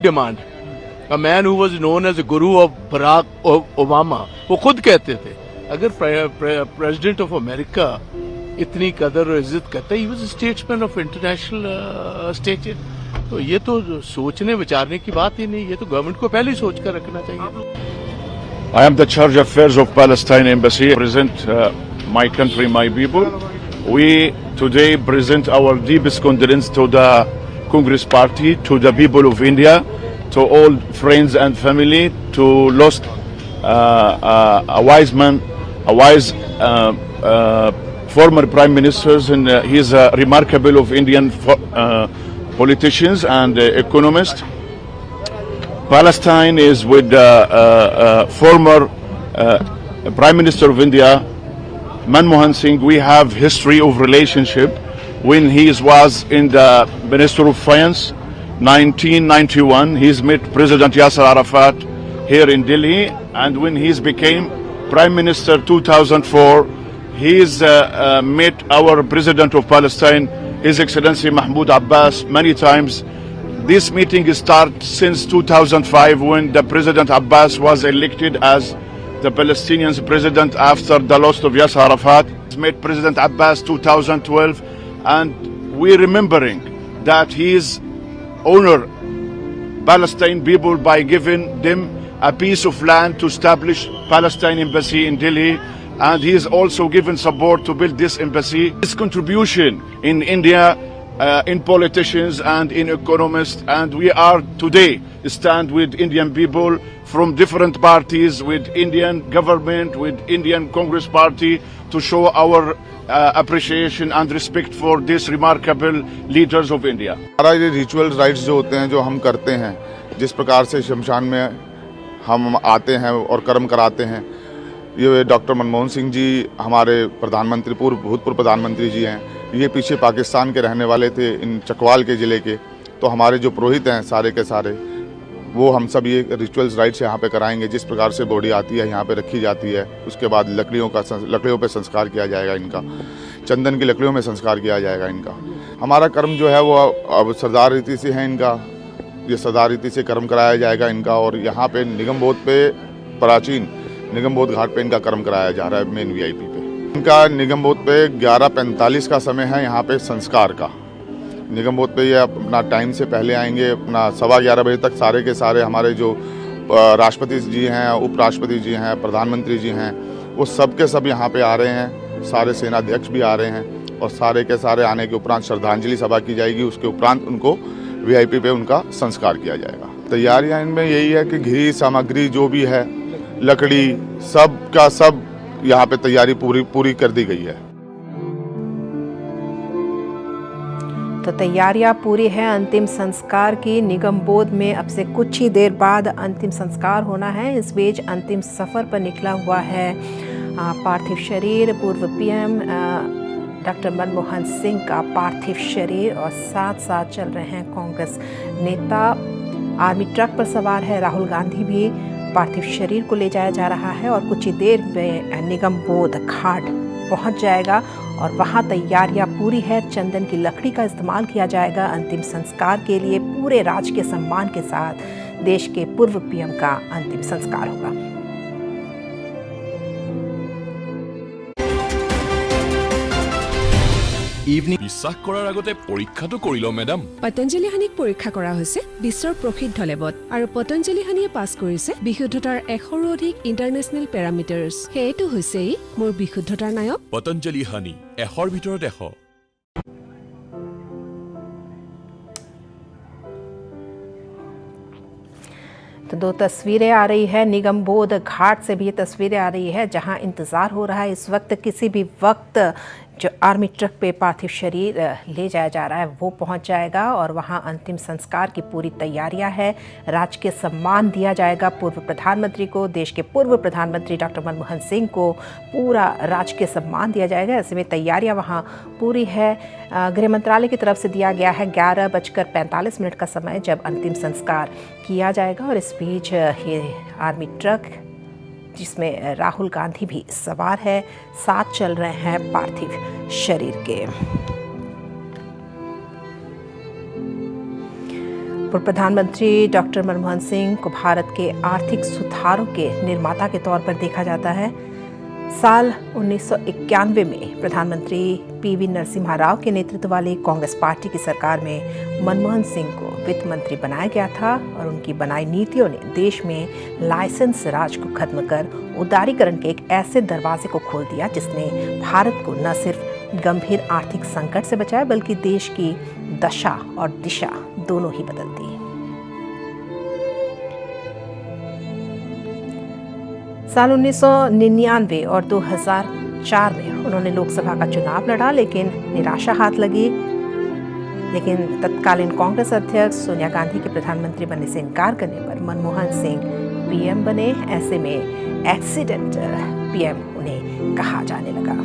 Demand a man who was known as guru of Barack Obama वो खुद कहते थे अगर प्रेसिडेंट ऑफ अमेरिका इतनी कदर और इज्जत करता है, he was statesman of international stature. तो ये तो सोचने विचारने की बात ही नहीं, ये तो गवर्नमेंट को पहले ही सोच कर रखना चाहिए। I am the charge of affairs of Palestine embassy. I present my country, my people. We today present our deepest condolence to the Congress Party, to the people of India, to all friends and family, to lost a wise man, a wise former prime ministers, and he is a remarkable of Indian politicians and economists. Palestine is with former Prime Minister of India, Manmohan Singh. We have history of relationship. When he was in the Minister of Finance, 1991, he's met President Yasser Arafat here in Delhi, and when he became Prime Minister 2004, he's met our President of Palestine, His Excellency Mahmoud Abbas, many times. This meeting started since 2005 when the President Abbas was elected as the Palestinian president after the loss of Yasser Arafat. He met President Abbas 2012, and we're remembering that he's honored Palestine people by giving them a piece of land to establish Palestine embassy in Delhi, and he has also given support to build this embassy. His contribution in India in politicians and in economists, and we are today stand with Indian people from different parties, with Indian government, with Indian Congress Party, to show our appreciation and respect for these remarkable leaders of India. हमारा ये ritual rights जो होते हैं, जो हम करते हैं, जिस प्रकार से शमशान में हम आते हैं और कर्म कराते हैं, ये डॉक्टर मनमोहन सिंह जी हमारे प्रधानमंत्री, भूतपूर्व प्रधानमंत्री जी हैं। ये पीछे पाकिस्तान के रहने वाले थे, इन चकवाल के ज़िले के। तो हमारे जो पुरोहित हैं सारे के सारे, वो हम सब ये रिचुअल्स राइट्स यहाँ पे कराएंगे। जिस प्रकार से बॉडी आती है यहाँ पे रखी जाती है, उसके बाद लकड़ियों पे संस्कार किया जाएगा इनका, चंदन की लकड़ियों में संस्कार किया जाएगा इनका। हमारा कर्म जो है वो अब सरदार रीति से है इनका, ये सरदार रीति से कर्म कराया जाएगा इनका। और यहाँ पे निगमबोध पे, प्राचीन निगमबोध घाट पे इनका कर्म कराया जा रहा है मेन वीआईपी पे। इनका निगमबोध पे 11:45 का समय है यहाँ पे संस्कार का। निगमबोध पे ये अपना टाइम से पहले आएंगे, अपना 11:15 बजे तक सारे के सारे हमारे जो राष्ट्रपति जी हैं, उपराष्ट्रपति जी हैं, प्रधानमंत्री जी हैं, वो सब के सब यहाँ पे आ रहे हैं। सारे सेनाध्यक्ष भी आ रहे हैं, और सारे के सारे आने के उपरांत श्रद्धांजलि सभा की जाएगी। उसके उपरांत उनको वीआईपी पे उनका संस्कार किया जाएगा। तैयारियाँ इनमें यही है कि घी सामग्री जो भी है, लकड़ी, सब का सब यहाँ पे तैयारी पूरी कर दी गई है। तो तैयारियां पूरी है अंतिम संस्कार की। निगमबोध में अब से कुछ ही देर बाद अंतिम संस्कार होना है। इस बीच अंतिम सफ़र पर निकला हुआ है पार्थिव शरीर, पूर्व पीएम डॉक्टर मनमोहन सिंह का पार्थिव शरीर, और साथ साथ चल रहे हैं कांग्रेस नेता। आर्मी ट्रक पर सवार है राहुल गांधी भी। पार्थिव शरीर को ले जाया जा रहा है और कुछ ही देर में निगमबोध घाट पहुंच जाएगा, और वहां तैयारियां पूरी है। चंदन की लकड़ी का इस्तेमाल किया जाएगा अंतिम संस्कार के लिए। पूरे राजकीय सम्मान के साथ देश के पूर्व पीएम का अंतिम संस्कार होगा। বিশ্বাস কৰাৰ আগতে পৰীক্ষাটো কৰি লওঁ মেডাম। পতঞ্জলি হানিক পৰীক্ষা কৰা হৈছে বিশ্বৰ প্ৰসিদ্ধ লেবত, আৰু পতঞ্জলি হানিয়ে পাছ কৰিছে বিশুদ্ধতাৰ 100ৰো অধিক ইণ্টাৰনেশ্যনেল পেৰামিটাৰ্ছ। সেইটো হৈছে মোৰ বিশুদ্ধতাৰ নায়ক পতঞ্জলি হানি, 100ৰ ভিতৰত 100। तो दो तस्वीरें आ रही है निगमबोध घाट से भी, ये तस्वीरें आ रही है जहां इंतज़ार हो रहा है इस वक्त। किसी भी वक्त जो आर्मी ट्रक पे पार्थिव शरीर ले जाया जा रहा है वो पहुंच जाएगा, और वहां अंतिम संस्कार की पूरी तैयारियां हैं। राजकीय सम्मान दिया जाएगा पूर्व प्रधानमंत्री को, देश के पूर्व प्रधानमंत्री डॉक्टर मनमोहन सिंह को पूरा राजकीय सम्मान दिया जाएगा। ऐसे में तैयारियां वहां पूरी है। गृह मंत्रालय की तरफ से दिया गया है 11:45 का समय जब अंतिम संस्कार किया जाएगा। और इस बीच ये आर्मी ट्रक जिसमें राहुल गांधी भी सवार है, साथ चल रहे हैं पार्थिव शरीर के। पूर्व प्रधानमंत्री डॉक्टर मनमोहन सिंह को भारत के आर्थिक सुधारों के निर्माता के तौर पर देखा जाता है। साल 1991 में प्रधानमंत्री पीवी नरसिम्हा राव के नेतृत्व वाली कांग्रेस पार्टी की सरकार में मनमोहन सिंह को वित्त मंत्री बनाया गया था और उनकी बनाई नीतियों ने देश में लाइसेंस राज को खत्म कर उदारीकरण के एक ऐसे दरवाजे को खोल दिया जिसने भारत को न सिर्फ गंभीर आर्थिक संकट से बचाया बल्कि देश की दशा और दिशा दोनों ही बदल दी। साल 1999 और 2004 में उन्होंने लोकसभा का चुनाव लड़ा लेकिन निराशा हाथ लगी। लेकिन तत्कालीन कांग्रेस अध्यक्ष सोनिया गांधी के प्रधानमंत्री बनने से इनकार करने पर मनमोहन सिंह पीएम बने। ऐसे में एक्सीडेंटल पीएम उन्हें कहा जाने लगा।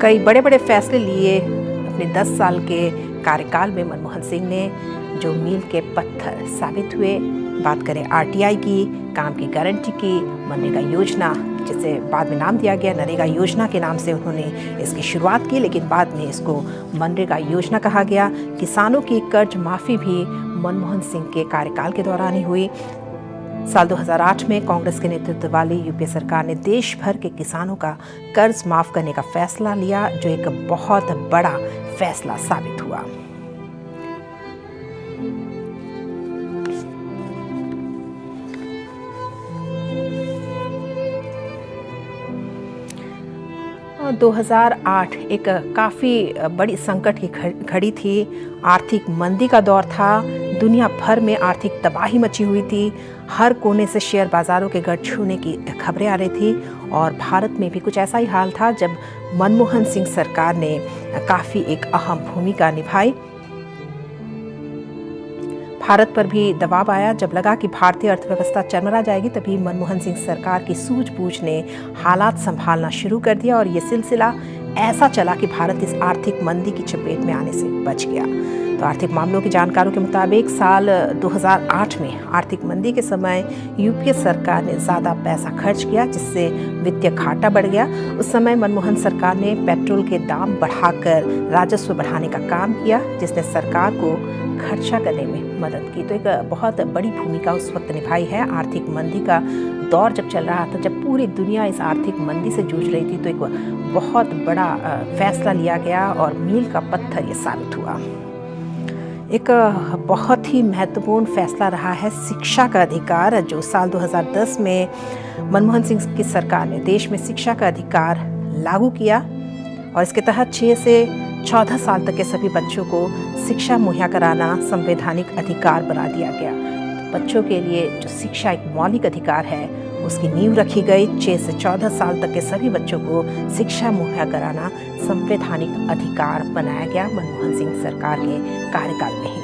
कई बड़े बड़े फैसले लिए। अपने 10 साल के कार्यकाल में मनमोहन सिंह ने जो मील के पत्थर साबित हुए। बात करें आरटीआई की, काम की गारंटी की, मनरेगा योजना जिसे बाद में नाम दिया गया नरेगा योजना के नाम से उन्होंने इसकी शुरुआत की, लेकिन बाद में इसको मनरेगा योजना कहा गया। किसानों की कर्ज माफ़ी भी मनमोहन सिंह के कार्यकाल के दौरान ही हुई। साल 2008 में कांग्रेस के नेतृत्व वाली यूपीए सरकार ने देश भर के किसानों का कर्ज माफ़ करने का फैसला लिया, जो एक बहुत बड़ा फैसला साबित हुआ। और 2008 एक काफ़ी बड़ी संकट की घड़ी थी। आर्थिक मंदी का दौर था। दुनिया भर में आर्थिक तबाही मची हुई थी। हर कोने से शेयर बाजारों के गढ़ छूने की खबरें आ रही थी और भारत में भी कुछ ऐसा ही हाल था जब मनमोहन सिंह सरकार ने काफ़ी एक अहम भूमिका निभाई। भारत पर भी दबाव आया। जब लगा कि भारतीय अर्थव्यवस्था चरमरा जाएगी तभी मनमोहन सिंह सरकार की सूझबूझ ने हालात संभालना शुरू कर दिया और ये सिलसिला ऐसा चला कि भारत इस आर्थिक मंदी की चपेट में आने से बच गया। तो आर्थिक मामलों के जानकारों के मुताबिक साल 2008 में आर्थिक मंदी के समय यूपीए सरकार ने ज़्यादा पैसा खर्च किया जिससे वित्तीय घाटा बढ़ गया। उस समय मनमोहन सरकार ने पेट्रोल के दाम बढ़ाकर राजस्व बढ़ाने का काम किया जिसने सरकार को खर्चा करने में मदद की। तो एक बहुत बड़ी भूमिका उस वक्त निभाई है। आर्थिक मंदी का दौर जब चल रहा था, जब पूरी दुनिया इस आर्थिक मंदी से जूझ रही थी, तो एक बहुत बड़ा फैसला लिया गया और मील का पत्थर ये साबित हुआ। एक बहुत ही महत्वपूर्ण फैसला रहा है शिक्षा का अधिकार, जो साल 2010 में मनमोहन सिंह की सरकार ने देश में शिक्षा का अधिकार लागू किया और इसके तहत 6 से 14 साल तक के सभी बच्चों को शिक्षा मुहैया कराना संवैधानिक अधिकार बना दिया गया। तो बच्चों के लिए जो शिक्षा एक मौलिक अधिकार है उसकी नींव रखी गई। 6 से 14 साल तक के सभी बच्चों को शिक्षा मुहैया कराना संवैधानिक अधिकार बनाया गया मनमोहन सिंह सरकार के कार्यकाल में ही।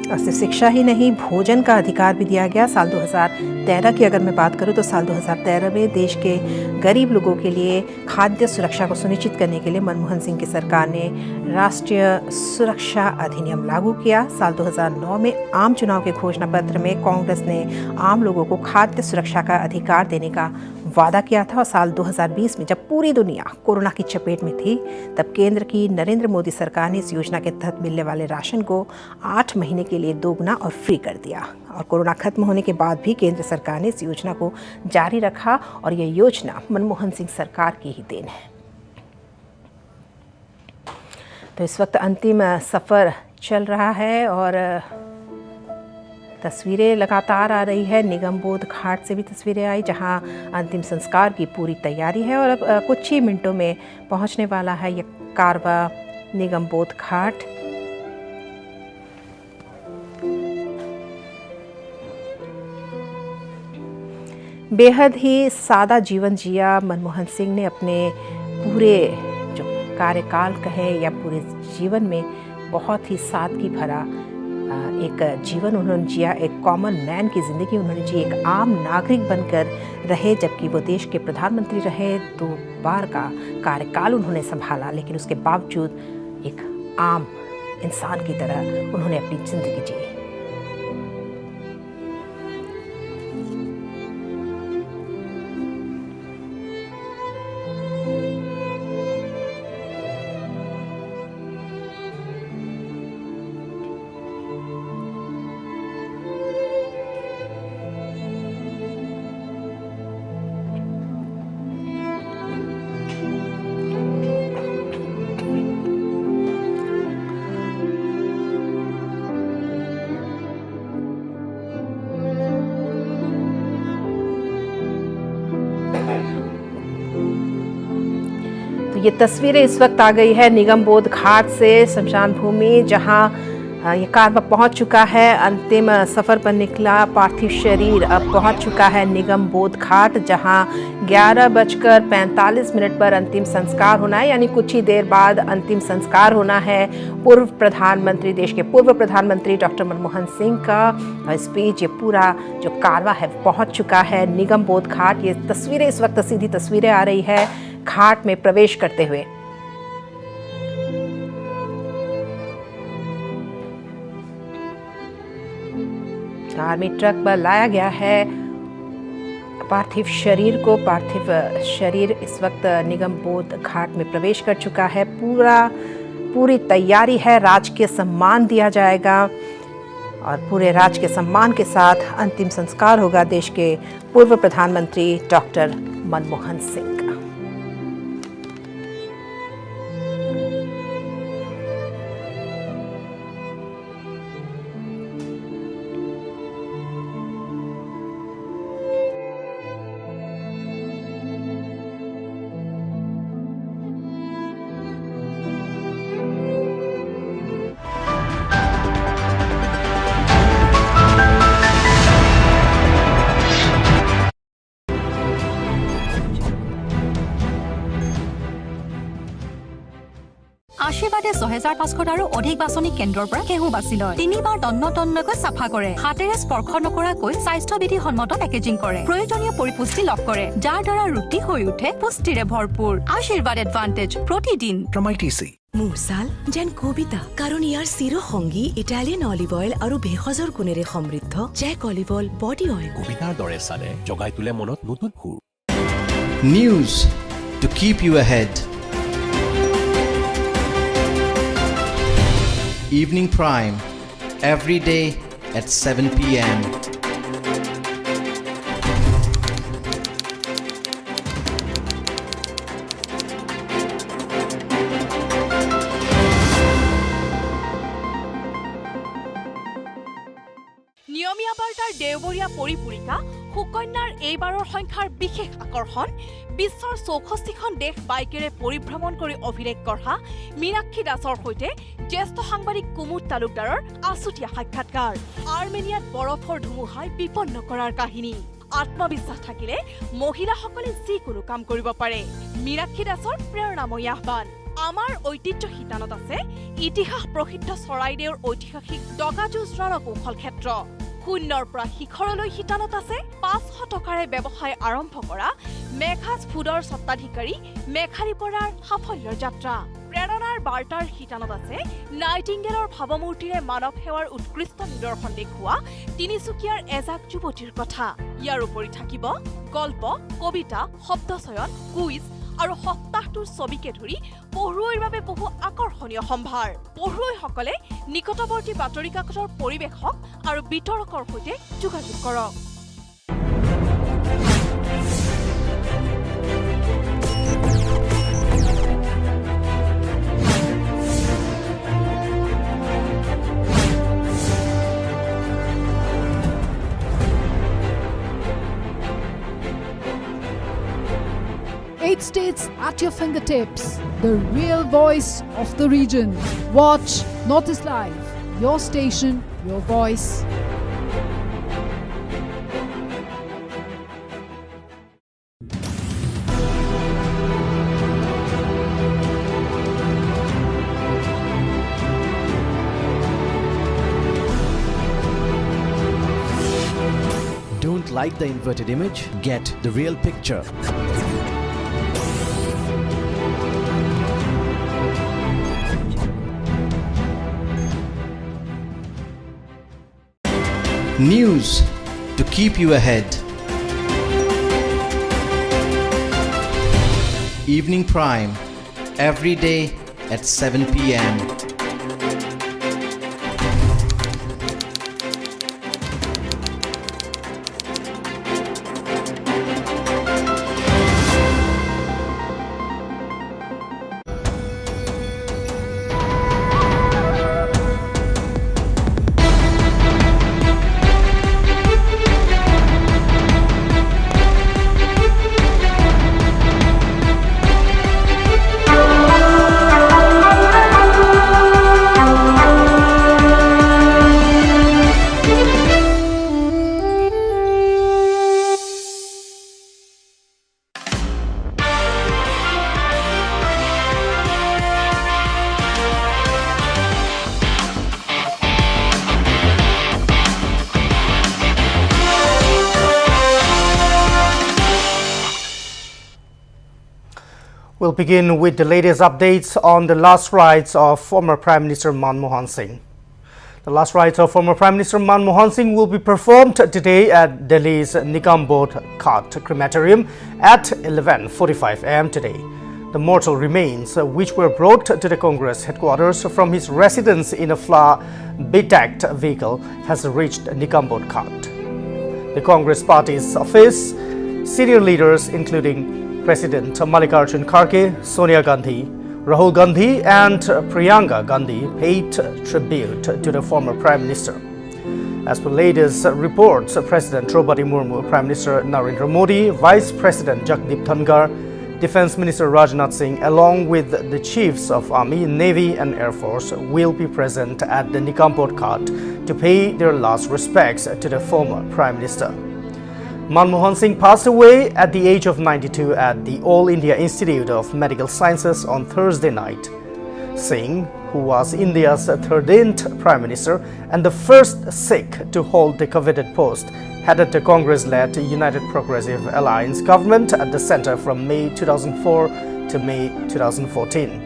और सिर्फ शिक्षा ही नहीं, भोजन का अधिकार भी दिया गया। साल 2013 की अगर मैं बात करूं तो साल 2013 में देश के गरीब लोगों के लिए खाद्य सुरक्षा को सुनिश्चित करने के लिए मनमोहन सिंह की सरकार ने राष्ट्रीय सुरक्षा अधिनियम लागू किया। साल 2009 में आम चुनाव के घोषणा पत्र में कांग्रेस ने आम लोगों को खाद्य सुरक्षा का अधिकार देने का वादा किया था और साल 2020 में जब पूरी दुनिया कोरोना की चपेट में थी तब केंद्र की नरेंद्र मोदी सरकार ने इस योजना के तहत मिलने वाले राशन को 8 महीने के लिए दोगुना और फ्री कर दिया। और कोरोना खत्म होने के बाद भी केंद्र सरकार ने इस योजना को जारी रखा और यह योजना मनमोहन सिंह सरकार की ही देन है। तो इस वक्त अंतिम सफ़र चल रहा है और तस्वीरें लगातार आ रही है। निगमबोध घाट से भी तस्वीरें आई जहां अंतिम संस्कार की पूरी तैयारी है और अब कुछ ही मिनटों में पहुंचने वाला है यह कारवा निगमबोध घाट। बेहद ही सादा जीवन जिया मनमोहन सिंह ने। अपने पूरे जो कार्यकाल कहे या पूरे जीवन में बहुत ही सादगी भरा एक जीवन उन्होंने जिया। एक कॉमन मैन की ज़िंदगी उन्होंने जी। एक आम नागरिक बनकर रहे। जबकि वो देश के प्रधानमंत्री रहे, 2 बार का कार्यकाल उन्होंने संभाला, लेकिन उसके बावजूद एक आम इंसान की तरह उन्होंने अपनी ज़िंदगी जी। ये तस्वीरें इस वक्त आ गई है निगम बोध घाट से शमशान भूमि, जहां ये कारवा पहुंच चुका है। अंतिम सफ़र पर निकला पार्थिव शरीर अब पहुंच चुका है निगम बोध घाट, जहां 11:45 पर अंतिम संस्कार होना है, यानी कुछ ही देर बाद अंतिम संस्कार होना है। देश के पूर्व प्रधानमंत्री डॉक्टर मनमोहन सिंह का इस बीच ये पूरा जो कारवा है पहुंच चुका है निगम बोध घाट। ये तस्वीरें इस वक्त सीधी तस्वीरें आ रही है घाट में प्रवेश करते हुए। आर्मी ट्रक पर लाया गया है पार्थिव शरीर को। पार्थिव शरीर इस वक्त निगम बोध घाट में प्रवेश कर चुका है। पूरी तैयारी है, राजकीय सम्मान दिया जाएगा और पूरे राजकीय सम्मान के साथ अंतिम संस्कार होगा देश के पूर्व प्रधानमंत्री डॉक्टर मनमोहन सिंह का। আশীৰ্বাদে ৬৫০০ আৰু অধিক বাছনি কেন্দ্ৰৰ পৰা ঘেঁহু বাছি লয়। ৩বাৰ টন্নকৈ চাফা কৰে, হাতেৰে স্পৰ্শ নকৰাকৈ স্বাস্থ্যবিধি সন্মত পেকেজিং কৰে, প্ৰয়োজনীয় পৰিপুষ্টি লাভ কৰে, যাৰ দ্বাৰা ৰুটি হৈ উঠে পুষ্টিৰে ভৰপূৰ। আশীৰ্বাদ এডভান্টেজ প্ৰতিদিন। মোৰ ছাল যেন কবিতা, কাৰণ ইয়াৰ চিৰ সংগী ইটালিয়ান অলিভ অইল আৰু ভেষজৰ গুণেৰে সমৃদ্ধ জেক অলিভ অইল বডি অইল। কবিতাৰ দৰে চালে জগাই তোলে মনত নতুন সুৰ। News to keep you ahead. Evening Prime, every day at 7 p.m. নিয়মীয়া বাৰ্তাৰ দেওবৰীয়া পৰিপূৰিকা সুকন্যাৰ এইবাৰৰ সংখ্যাৰ বিশেষ আকৰ্ষণ বিশ্বৰ ৬৪খন দেশ বাইকেৰে পৰিভ্ৰমণ কৰি অভিলেখ গঢ়া মীনাক্ষী দাসৰ সৈতে জ্যেষ্ঠ সাংবাদিক কুমুদ তালুকদাৰৰ আছুতীয়া সাক্ষাৎকাৰ। আৰ্মেনিয়াত বৰফৰ ধুমুহাই বিপন্ন কৰাৰ কাহিনী। আত্মবিশ্বাস থাকিলে মহিলাসকলে যিকোনো কাম কৰিব পাৰে। মীনাক্ষী দাসৰ প্ৰেৰণাময়ী আহ্বান। আমাৰ ঐতিহ্য শিতানত আছে ইতিহাস প্ৰসিদ্ধ চৰাইদেউৰ ঐতিহাসিক ডকাযুঁজ ৰণকৌশল ক্ষেত্ৰ। শূন্যৰ পৰা শিখৰলৈ শিতানত আছে ৫০০ টকাৰে ব্যৱসায় আৰম্ভ কৰা মেঘাজ ফুডৰ স্বত্বাধিকাৰী মেঘালী বৰাৰ সাফল্যৰ যাত্ৰা। প্ৰেৰণাৰ বাৰ্তাৰ শিতানত আছে নাইটিংগেলৰ ভাৱমূৰ্তিৰে মানৱ সেৱাৰ উৎকৃষ্ট নিদৰ্শন দেখুওৱা তিনিচুকীয়াৰ এজাক যুৱতীৰ কথা। ইয়াৰ উপৰি থাকিব গল্প, কবিতা, শব্দচয়ন, কুইজ আৰু সপ্তাহটোৰ ছবিকে ধৰি পঢ়ুৱৈৰ বাবে বহু আকৰ্ষণীয় সম্ভাৰ। পঢ়ুৱৈসকলে নিকটৱৰ্তী বাতৰি কাকতৰ পৰিৱেশক আৰু বিতৰকৰ সৈতে যোগাযোগ কৰক। Eight states at your fingertips, the real voice of the region. Watch Northeast Live, your station, your voice. Don't like the inverted image? Get the real picture. News to keep you ahead. Evening Prime, every day at 7 p.m. We'll begin with the latest updates on the last rites of former Prime Minister Manmohan Singh. The last rites of former Prime Minister Manmohan Singh will be performed today at Delhi's Nikambodh Ghat crematorium at 11:45 am today. The mortal remains, which were brought to the Congress headquarters from his residence in a flower-bedecked vehicle, has reached Nikambodh Ghat. The Congress party's office, senior leaders including President Mallikarjun Kharge, Sonia Gandhi, Rahul Gandhi and Priyanka Gandhi paid tribute to the former Prime Minister. As per latest reports, President Draupadi Murmu, Prime Minister Narendra Modi, Vice President Jagdeep Dhankhar, Defence Minister Rajnath Singh, along with the chiefs of Army, Navy and Air Force will be present at the Nikambodh Ghat to pay their last respects to the former Prime Minister. Manmohan Singh passed away at the age of 92 at the All India Institute of Medical Sciences on Thursday night. Singh, who was India's 13th Prime Minister and the first Sikh to hold the coveted post, headed the Congress-led United Progressive Alliance government at the centre from May 2004 to May 2014.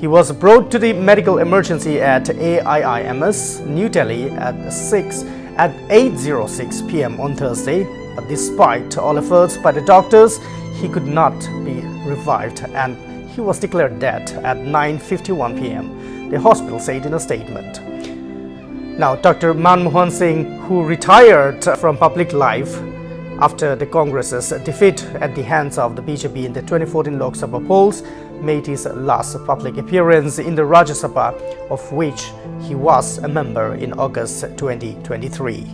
He was brought to the medical emergency at AIIMS, New Delhi at 8:06 p.m. on Thursday, but despite all efforts by the doctors, he could not be revived and he was declared dead at 9:51 p.m., the hospital said in a statement. Now, Dr. Manmohan Singh, who retired from public life after the Congress's defeat at the hands of the BJP in the 2014 Lok Sabha polls, made his last public appearance in the Rajya Sabha, of which he was a member in August 2023.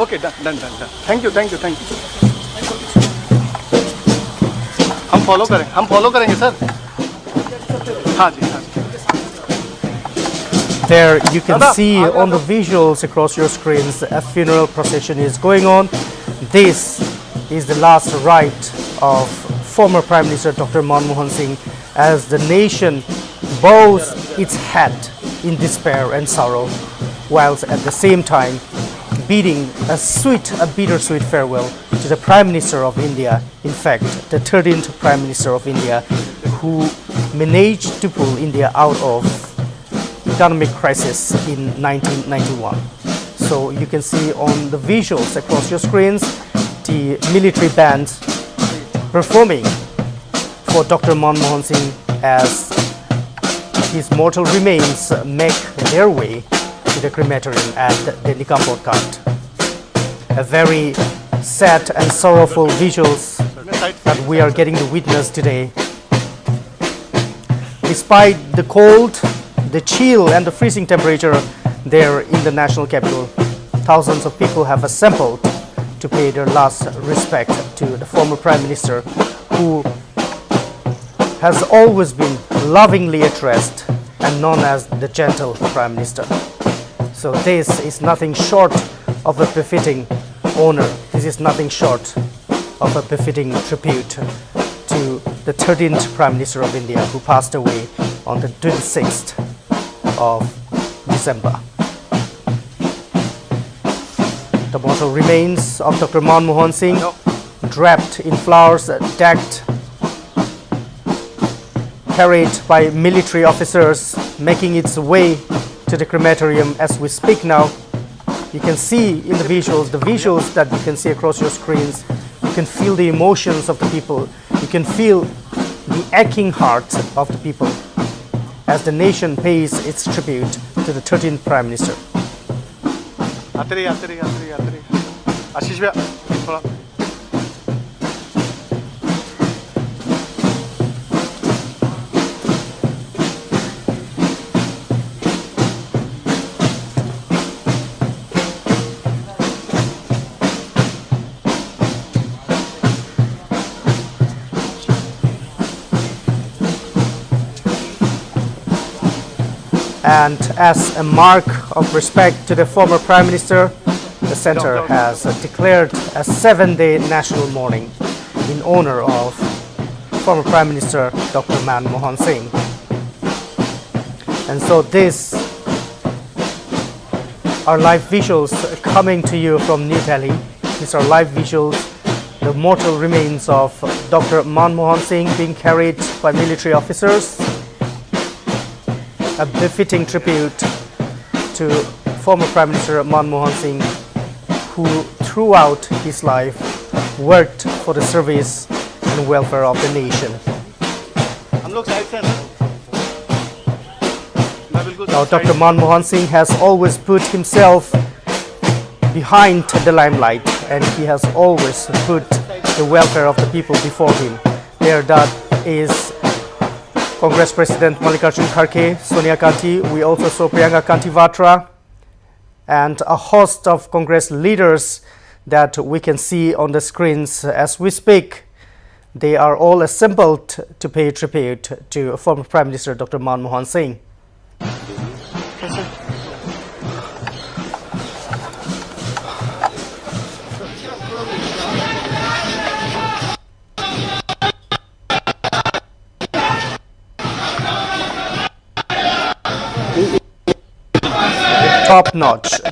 Okay, done. Thank you. हम follow करेंगे sir. हाँ जी. There you can see on the visuals across your screens, a funeral procession is going on. This is the last rite of former Prime Minister Dr. Manmohan Singh as the nation bows its head in despair and sorrow, whilst at the same time bidding a bittersweet farewell to the Prime Minister of India, in fact, the 13th Prime Minister of India, who managed to pull India out of economic crisis in 1991. So you can see on the visuals across your screens, the military band performing for Dr. Manmohan Singh as his mortal remains make their way to the crematorium at the Nikambodh Ghat. A very sad and sorrowful visuals that we are getting to witness today. Despite the cold, the chill and the freezing temperature there in the national capital, thousands of people have assembled to pay their last respect to the former Prime Minister, who has always been lovingly addressed and known as the gentle Prime Minister. So this is nothing short of a befitting honor. This is nothing short of a befitting tribute to the 13th Prime Minister of India, who passed away on the 26th of December. The mortal remains of Dr. Manmohan Singh, draped in flowers, decked, carried by military officers, making its way to the crematorium as we speak now. You can see in the visuals that you can see across your screens, you can feel the emotions of the people. You can feel the aching hearts of the people as the nation pays its tribute to the 13th Prime Minister. आशीष भैया थोड़ा And as a mark of respect to the former Prime Minister, the Centre has declared a 7-day national mourning in honor of former Prime Minister Dr. Manmohan Singh. And so these are live visuals coming to you from New Delhi. These are live visuals, the mortal remains of Dr. Manmohan Singh being carried by military officers. A befitting tribute to former Prime Minister Manmohan Singh, who throughout his life worked for the service and welfare of the nation. Now, Dr. Manmohan Singh has always put himself behind the limelight, and he has always put the welfare of the people before him. There, that is Congress President Mallikarjun Kharge, Sonia Gandhi. We also saw Priyanka Gandhi Vatra and a host of Congress leaders that we can see on the screens as we speak. They are all assembled to pay tribute to former Prime Minister Dr. Manmohan Singh.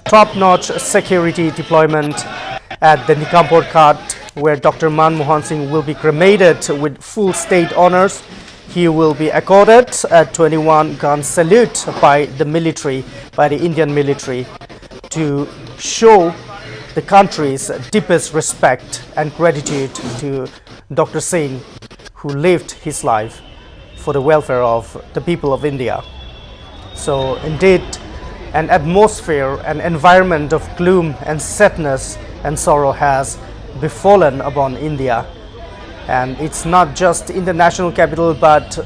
Top-notch security deployment at the Nikampur Ghat, where Dr. Manmohan Singh will be cremated with full state honors. He will be accorded a 21-gun salute by the military, by the Indian military, to show the country's deepest respect and gratitude to Dr. Singh, who lived his life for the welfare of the people of India. So indeed, an atmosphere, an environment of gloom and sadness and sorrow has befallen upon India. And it's not just in the national capital, but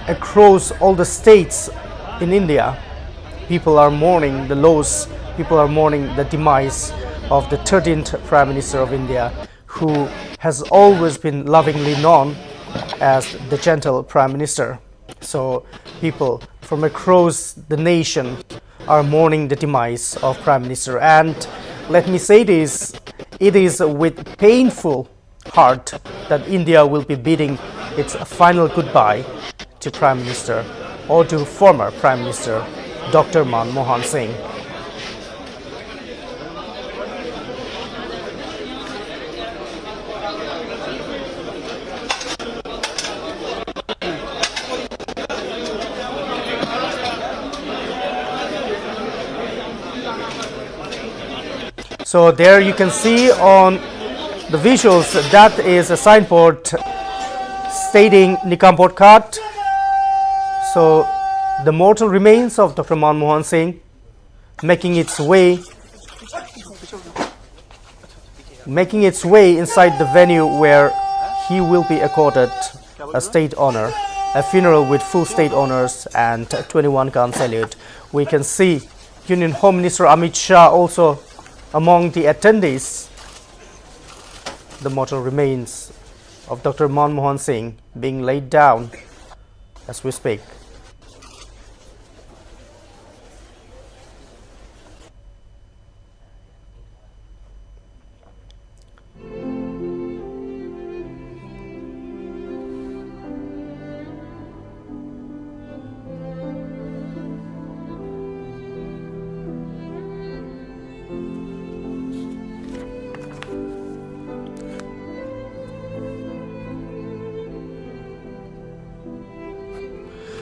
across all the states in India. People are mourning the loss, people are mourning the demise of the 13th Prime Minister of India, who has always been lovingly known as the gentle Prime Minister. So people from across the nation are mourning the demise of Prime Minister. And let me say this, it is with painful heart that India will be bidding its final goodbye to Prime Minister, or to former Prime Minister Dr. Manmohan Singh. So there you can see on the visuals, that is a signboard stating Nikampur Ghat. So the mortal remains of Dr. Manmohan Singh making its way inside the venue where he will be accorded a state honor, a funeral with full state honors and 21-gun salute. We can see Union Home Minister Amit Shah also among the attendees. The mortal remains of Dr. Manmohan Singh being laid down as we speak.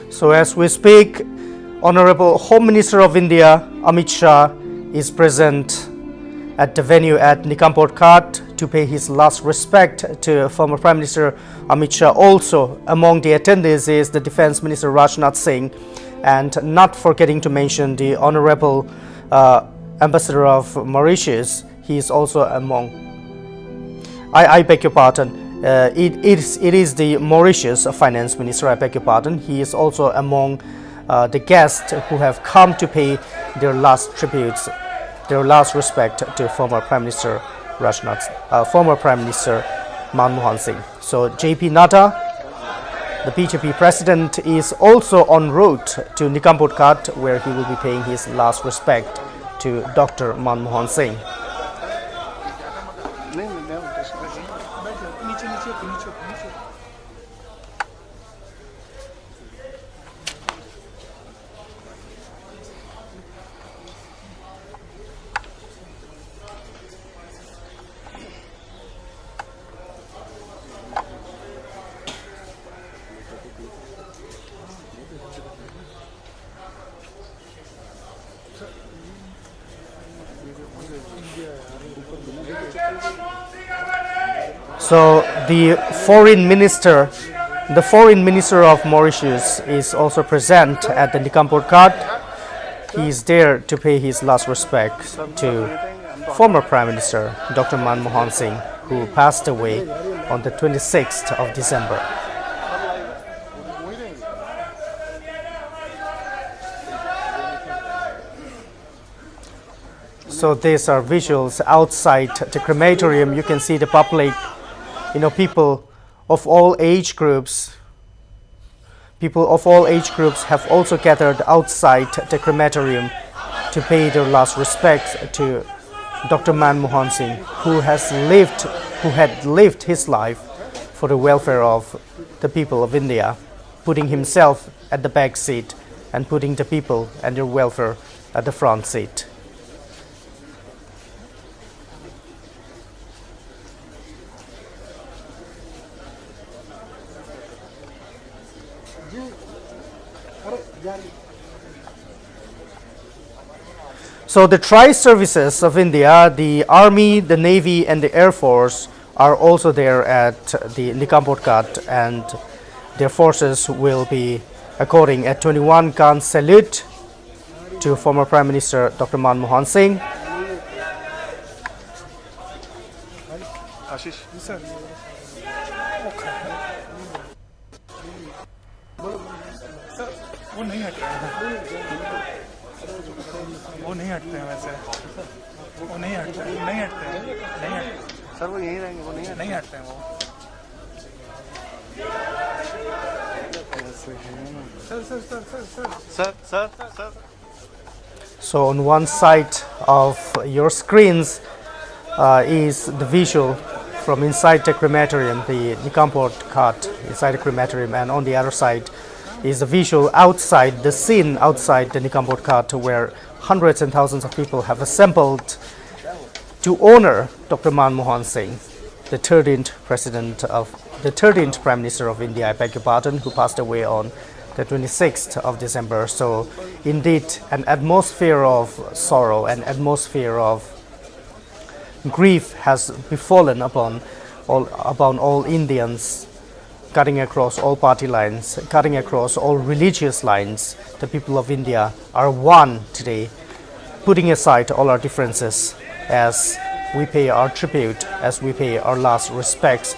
So as we speak, Honorable Home Minister of India Amit Shah is present at the venue at Nikamport Ghat to pay his last respect to former Prime Minister Amit Shah. Also among the attendees is the Defence Minister Rajnath Singh, and not forgetting to mention the Honorable Ambassador of Mauritius. He is also among. I beg your pardon. It is the Mauritius Finance Minister. I beg your pardon. He is also among the guests who have come to pay their last tributes, their last respect to former Prime Minister former Prime Minister Manmohan Singh. So JP Nadda, the BJP president, is also en route to Nikamport Ghat, where he will be paying his last respect to Dr. Manmohan Singh. So the foreign minister of Mauritius is also present at the Nikamport Ghat. He is there to pay his last respects to former Prime Minister Dr. Manmohan Singh, who passed away on the 26th of December. So these are visuals outside the crematorium. You can see the public, people of all age groups. People of all age groups have also gathered outside the crematorium to pay their last respects to Dr. Manmohan Singh, who had lived his life for the welfare of the people of India, putting himself at the back seat and putting the people and their welfare at the front seat. So the tri-services of India, the Army, the Navy and the Air Force are also there at the Nikamport Ghat, and their forces will be according a 21-gun salute to former Prime Minister Dr. Manmohan Singh. वो नहीं हटते हैं वैसे, वो नहीं हटते sir, वो यहीं रहेंगे, वो नहीं हटते हैं वो। Sir. So on one side of your screens is the visual from inside the crematorium, the Nikamport Ghat inside the crematorium, and on the other side is the visual outside, the scene outside the Nikamport Ghat, where hundreds and thousands of people have assembled to honor Dr. Manmohan Singh, the 13th Prime Minister of India, I beg your pardon, who passed away on the 26th of December. So indeed an atmosphere of sorrow, an atmosphere of grief has befallen upon all Indians, cutting across all party lines, cutting across all religious lines. The people of India are one today, putting aside all our differences as we pay our tribute, as we pay our last respects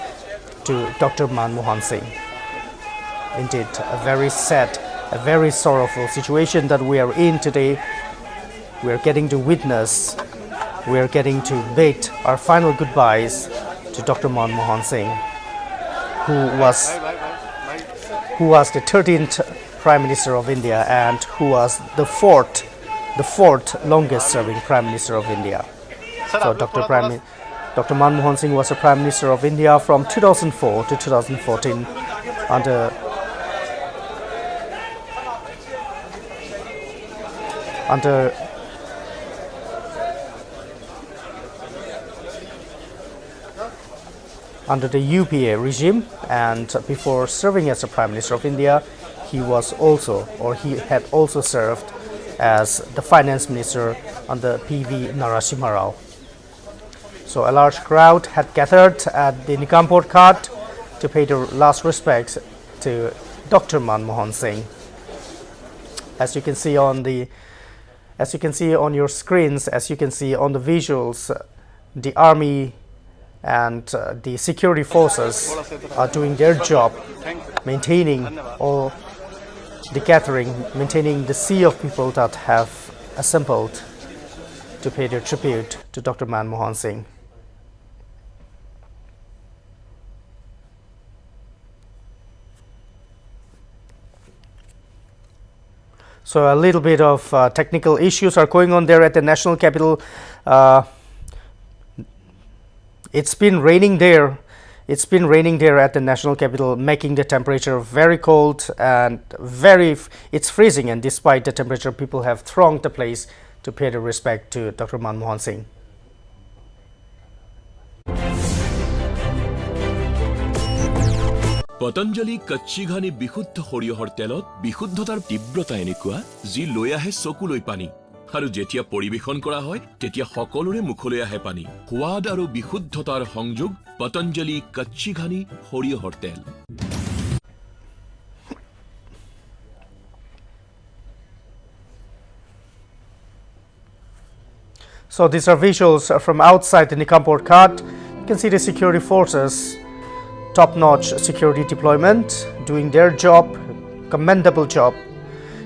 to Dr. Manmohan Singh. Indeed, a very sad, a very sorrowful situation that we are in today. We are getting to witness, we are getting to bid our final goodbyes to Dr. Manmohan Singh, who was the 13th Prime Minister of India and who was the fourth longest serving Prime Minister of India. So Dr. Manmohan Singh was the Prime Minister of India from 2004 to 2014 under the UPA regime, and before serving as the Prime Minister of India, he had also served as the finance minister under P.V. Narasimha Rao. So a large crowd had gathered at the Nigamport Ghat to pay their last respects to Dr. Manmohan Singh. As you can see on your screens, as you can see on the visuals, the army and the security forces are doing their job, maintaining all the gathering, maintaining the sea of people that have assembled to pay their tribute to Dr. Manmohan Singh. So a little bit of technical issues are going on there at the national capital. It's been raining there. It's been raining there at the national capital, making the temperature very cold and it's freezing. And despite the temperature, people have thronged the place to pay their respect to Dr. Manmohan Singh. Patanjali Kachi Ghani বিশুদ্ধ সৰিয়হৰ তেলত বিশুদ্ধতাৰ তীব্ৰতা এনেকুৱা যি লৈ আহে চকুলৈ পানী আৰু যেতিয়া পৰিবেশন কৰা হয় তেতিয়া সকলোৰে মুখলৈ আহে পানী সোৱাদ আৰু বিশুদ্ধতাৰ সংযোগ পতঞ্জলি কচ্চি ঘানি সৰিয়হৰ তেল So these are visuals from outside the Nigamport Ghat. You can see the security forces, top-notch security deployment, doing their job, commendable job,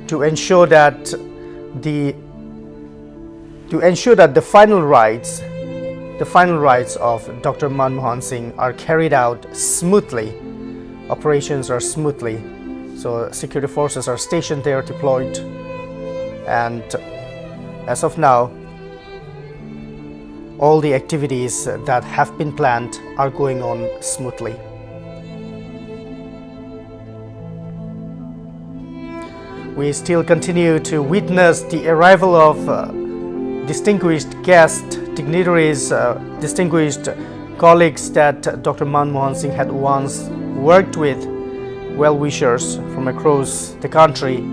to ensure that the final rites of Dr. Manmohan Singh are carried out smoothly. Operations are smoothly. So security forces are stationed there, deployed, and as of now, all the activities that have been planned are going on smoothly. We still continue to witness the arrival of distinguished guests, dignitaries, distinguished colleagues that Dr. Manmohan Singh had once worked with, well-wishers from across the country.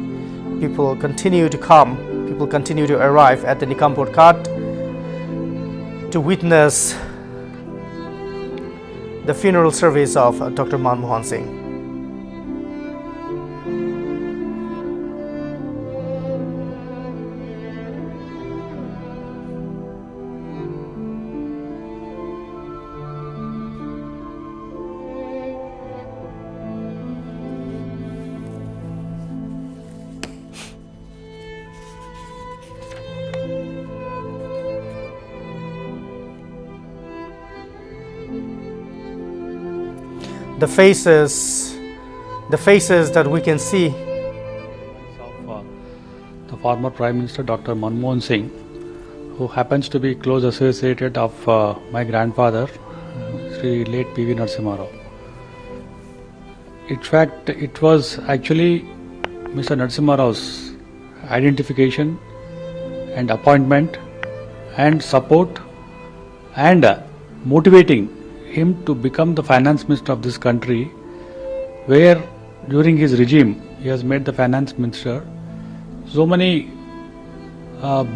People continue to come, people continue to arrive at the Nigamport Ghat to witness the funeral service of Dr. Manmohan Singh. The faces that we can see of the former Prime Minister Dr. Manmohan Singh, who happens to be close associated of my grandfather, Sri late P.V. Narasimha Rao. In fact, it was actually Mr. Narasimha Rao's identification and appointment and support and motivating him to become the finance minister of this country, where during his regime he has made the finance minister. So many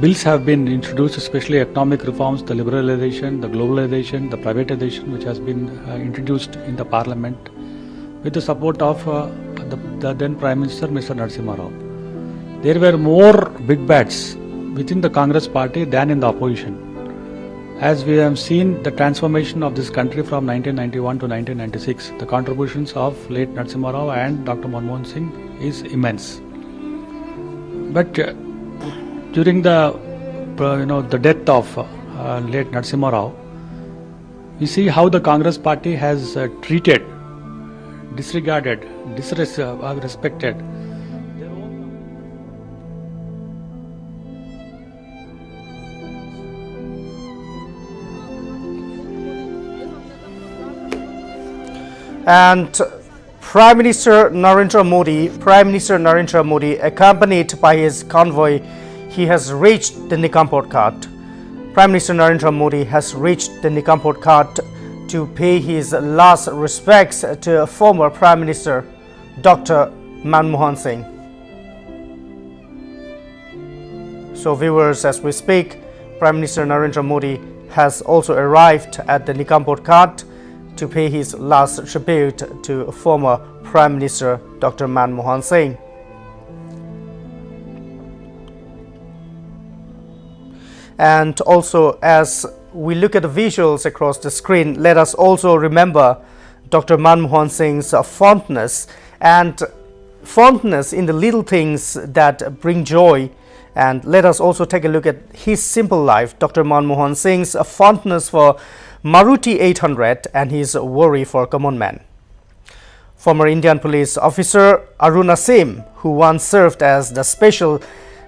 bills have been introduced, especially economic reforms, the liberalization, the globalization, the privatization, which has been introduced in the parliament with the support of the then Prime Minister Mr. Narasimha Rao. There were more big bats within the Congress party than in the opposition. As we have seen the transformation of this country from 1991 to 1996, the contributions of late Narasimha Rao and Dr. Manmohan Singh is immense. But during the death of late Narasimha Rao, we see how the Congress party has treated, disregarded, disrespected and Prime Minister Narendra Modi, accompanied by his convoy, he has reached the Nigamport Ghat. Prime Minister Narendra Modi has reached the Nigamport Ghat to pay his last respects to former Prime Minister Dr. Manmohan Singh. So viewers, as we speak, Prime Minister Narendra Modi has also arrived at the Nikampot Ghat to pay his last tribute to former Prime Minister Dr. Manmohan Singh. And also, as we look at the visuals across the screen, let us also remember Dr. Manmohan Singh's fondness in the little things that bring joy. And let us also take a look at his simple life, Dr. Manmohan Singh's fondness for Maruti 800 and his worry for common man. Former Indian police officer Arun Asim, who once served as the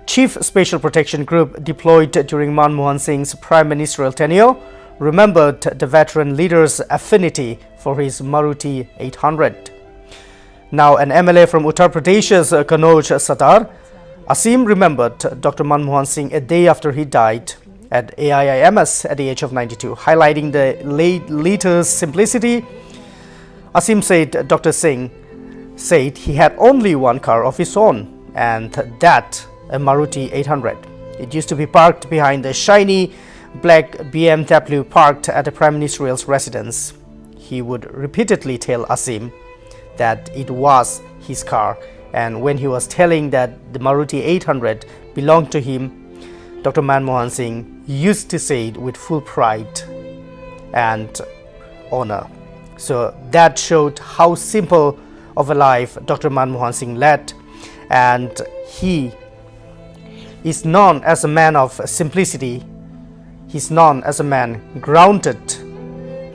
Chief Special Protection Group deployed during Manmohan Singh's prime ministerial tenure, remembered the veteran leader's affinity for his Maruti 800. Now an MLA from Uttar Pradesh's Kanauj Sadar, Asim remembered Dr. Manmohan Singh a day after he died at AIIMS at the age of 92, highlighting the late leader's simplicity. Asim said Dr. Singh said he had only one car of his own, and that a Maruti 800. It used to be parked behind the shiny black BMW parked at the Prime Minister's residence. He would repeatedly tell Asim that it was his car, and when he was telling that the Maruti 800 belonged to him, Dr. Manmohan Singh used to say it with full pride and honor. So that showed how simple of a life Dr. Manmohan Singh led, and he is known as a man of simplicity. He's known as a man grounded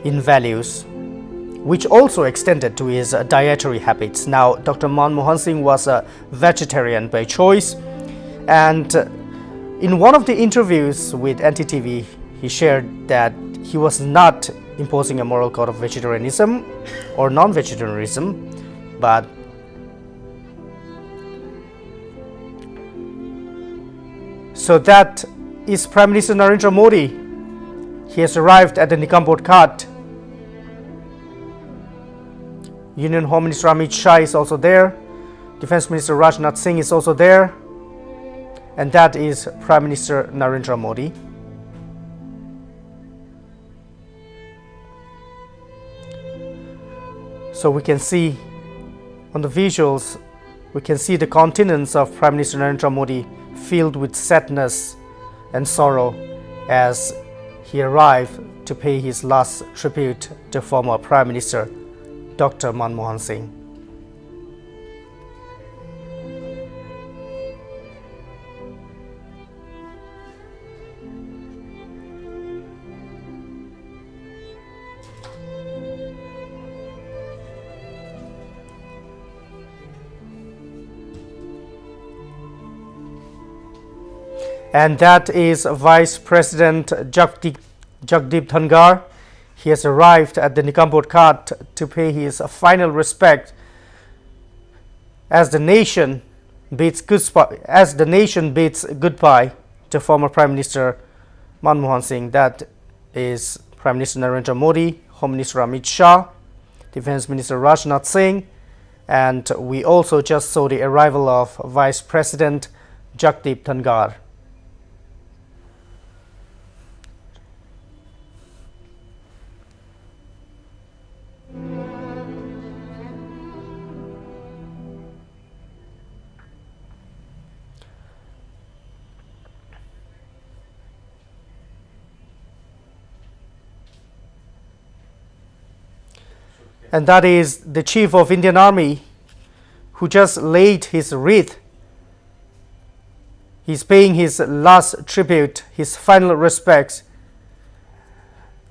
in values, which also extended to his dietary habits. Now, Dr. Manmohan Singh was a vegetarian by choice, and in one of the interviews with NTTV, he shared that he was not imposing a moral code of vegetarianism or non-vegetarianism, but so that is Prime Minister Narendra Modi. He has arrived at the Nikampot Ghat. Union Home Minister Amit Shah is also there. Defense Minister Rajnath Singh is also there. And that is Prime Minister Narendra Modi. So we can see on the visuals, we can see the countenance of Prime Minister Narendra Modi filled with sadness and sorrow as he arrived to pay his last tribute to former Prime Minister Dr. Manmohan Singh. And that is Vice President Jagdeep Dhangar. He has arrived at the Nikampot Ghat to pay his final respect as the nation bids goodbye to former Prime Minister Manmohan Singh. That is Prime Minister Narendra Modi, Home Minister Amit Shah, Defense Minister Rajnath Singh, and we also just saw the arrival of Vice President Jagdeep Dhangar. And that is the Chief of Indian Army who just laid his wreath. He's paying his last tribute, his final respects.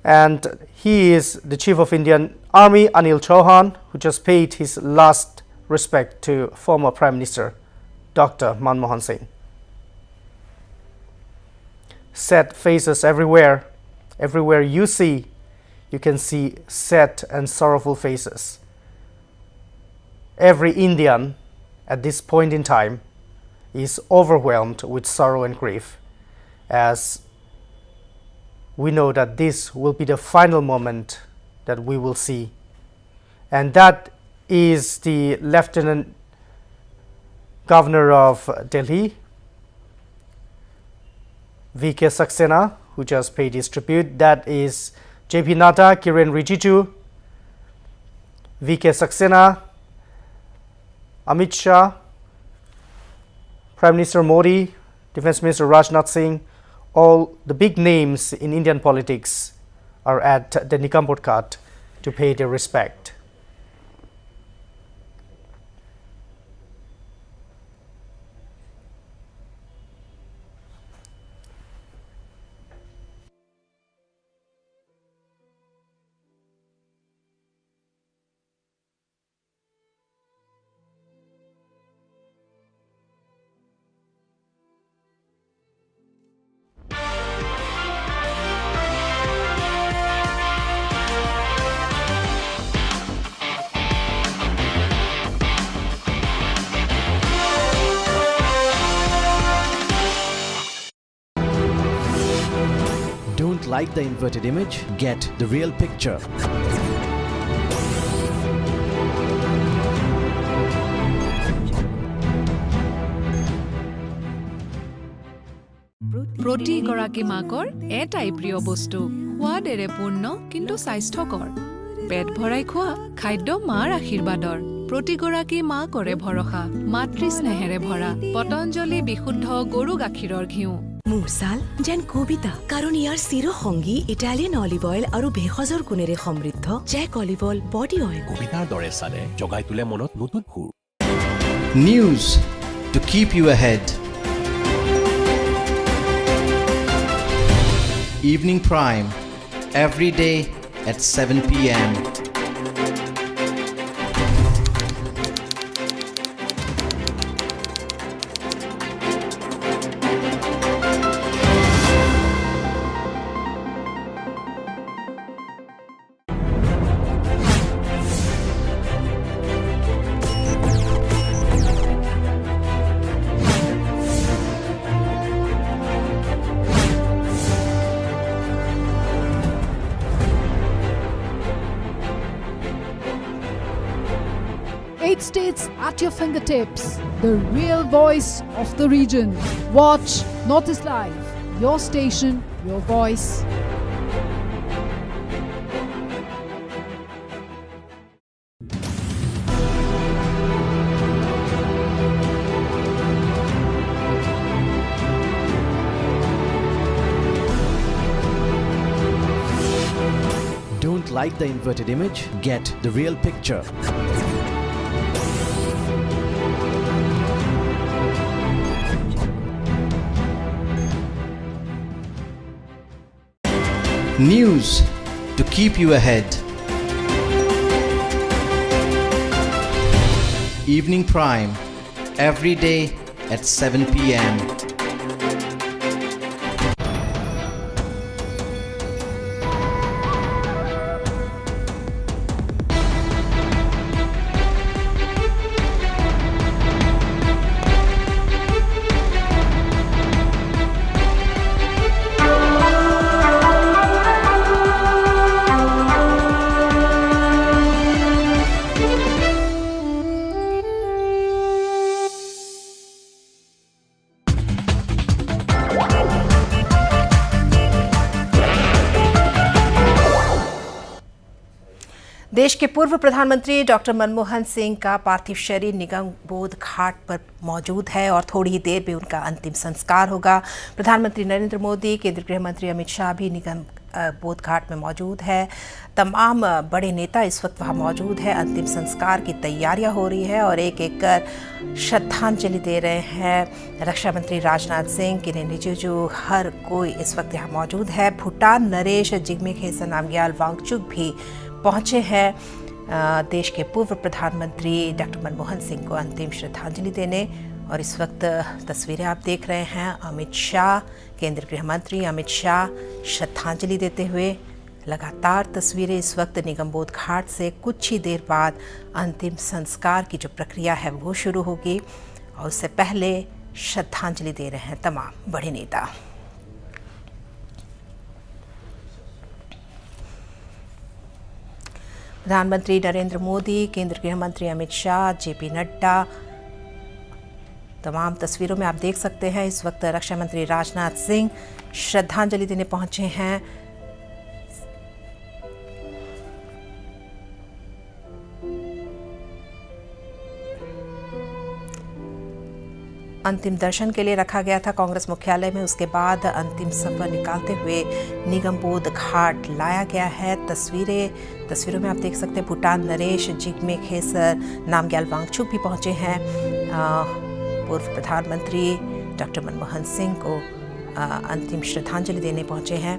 And he is the Chief of Indian Army, Anil Chauhan, who just paid his last respect to former Prime Minister Dr. Manmohan Singh. Sad faces everywhere. Everywhere you see, you can see sad and sorrowful faces. Every Indian at this point in time is overwhelmed with sorrow and grief, as we know that this will be the final moment that we will see. And that is the Lieutenant Governor of Delhi, VK Saxena, who just paid his tribute. That is JP Nadda, Kiren Rijiju, VK Saxena, Amit Shah, Prime Minister Modi, Defence Minister Rajnath Singh. All the big names in Indian politics are at the Nikambod Ghat to pay their respect. Don't like the inverted image? Get the real picture. প্ৰতিগৰাকী মাকৰ এটাই প্ৰিয় বস্তু, সোৱাদেৰে পূৰ্ণ কিন্তু স্বাস্থ্যকৰ। পেট ভৰাই খোৱা খাদ্য মাৰ আশীৰ্বাদৰ। প্ৰতিগৰাকী মাকৰে ভৰসা, মাতৃ স্নেহেৰে ভৰা পতঞ্জলি বিশুদ্ধ গৰু গাখীৰৰ ঘিউ। মোৰ ছাল যেন কবিতা, কাৰণ ইয়াৰ চিৰসংগী ইটালিয়ান অলিভ অইল আৰু ভেষজৰ গুণেৰে সমৃদ্ধ জেক অলিভ অইল বডি অইল। কবিতাৰ দৰে চালে জগাই তোলে মনত নতুন সুৰ। News to keep you ahead. Evening Prime, every day at 7 p.m. Eight states at your fingertips. The real voice of the region. Watch Notice Live. Your station, your voice. Don't like the inverted image? Get the real picture. News to keep you ahead. Evening Prime, every day at 7 p.m. देश के पूर्व प्रधानमंत्री doctor Manmohan Singh का पार्थिव शरीर निगमबोध घाट पर मौजूद है और थोड़ी ही देर में उनका अंतिम संस्कार होगा। प्रधानमंत्री नरेंद्र मोदी, केंद्रीय गृह मंत्री अमित शाह भी निगमबोध घाट में मौजूद है। तमाम बड़े नेता इस वक्त वहां मौजूद है। अंतिम संस्कार की तैयारियां हो रही है और एक एक कर श्रद्धांजलि दे रहे हैं। रक्षा मंत्री राजनाथ सिंह, किरेन रिजिजू, हर कोई इस वक्त यहाँ मौजूद है। भूटान नरेश जिग्मे खेसर नामग्याल वांगचुक भी पहुंचे हैं देश के पूर्व प्रधानमंत्री डॉक्टर मनमोहन सिंह को अंतिम श्रद्धांजलि देने। और इस वक्त तस्वीरें आप देख रहे हैं, अमित शाह, केंद्रीय गृह मंत्री अमित शाह श्रद्धांजलि देते हुए। लगातार तस्वीरें इस वक्त निगमबोध घाट से कुछ ही देर बाद अंतिम संस्कार की जो प्रक्रिया है वो शुरू होगी और उससे पहले श्रद्धांजलि दे रहे हैं तमाम बड़े नेता। प्रधानमंत्री नरेंद्र मोदी, केंद्रीय गृह मंत्री अमित शाह, जेपी नड्डा, तमाम तस्वीरों में आप देख सकते हैं इस वक्त रक्षा मंत्री राजनाथ सिंह श्रद्धांजलि देने पहुंचे हैं। अंतिम दर्शन के लिए रखा गया था कांग्रेस मुख्यालय में, उसके बाद अंतिम सफर निकालते हुए निगमबोध घाट लाया गया है। तस्वीरों में आप देख सकते हैं भूटान नरेश जिग्मे खेसर नामग्याल वांगचुक भी पहुंचे हैं। पूर्व प्रधानमंत्री डॉक्टर मनमोहन सिंह को अंतिम श्रद्धांजलि देने पहुंचे हैं।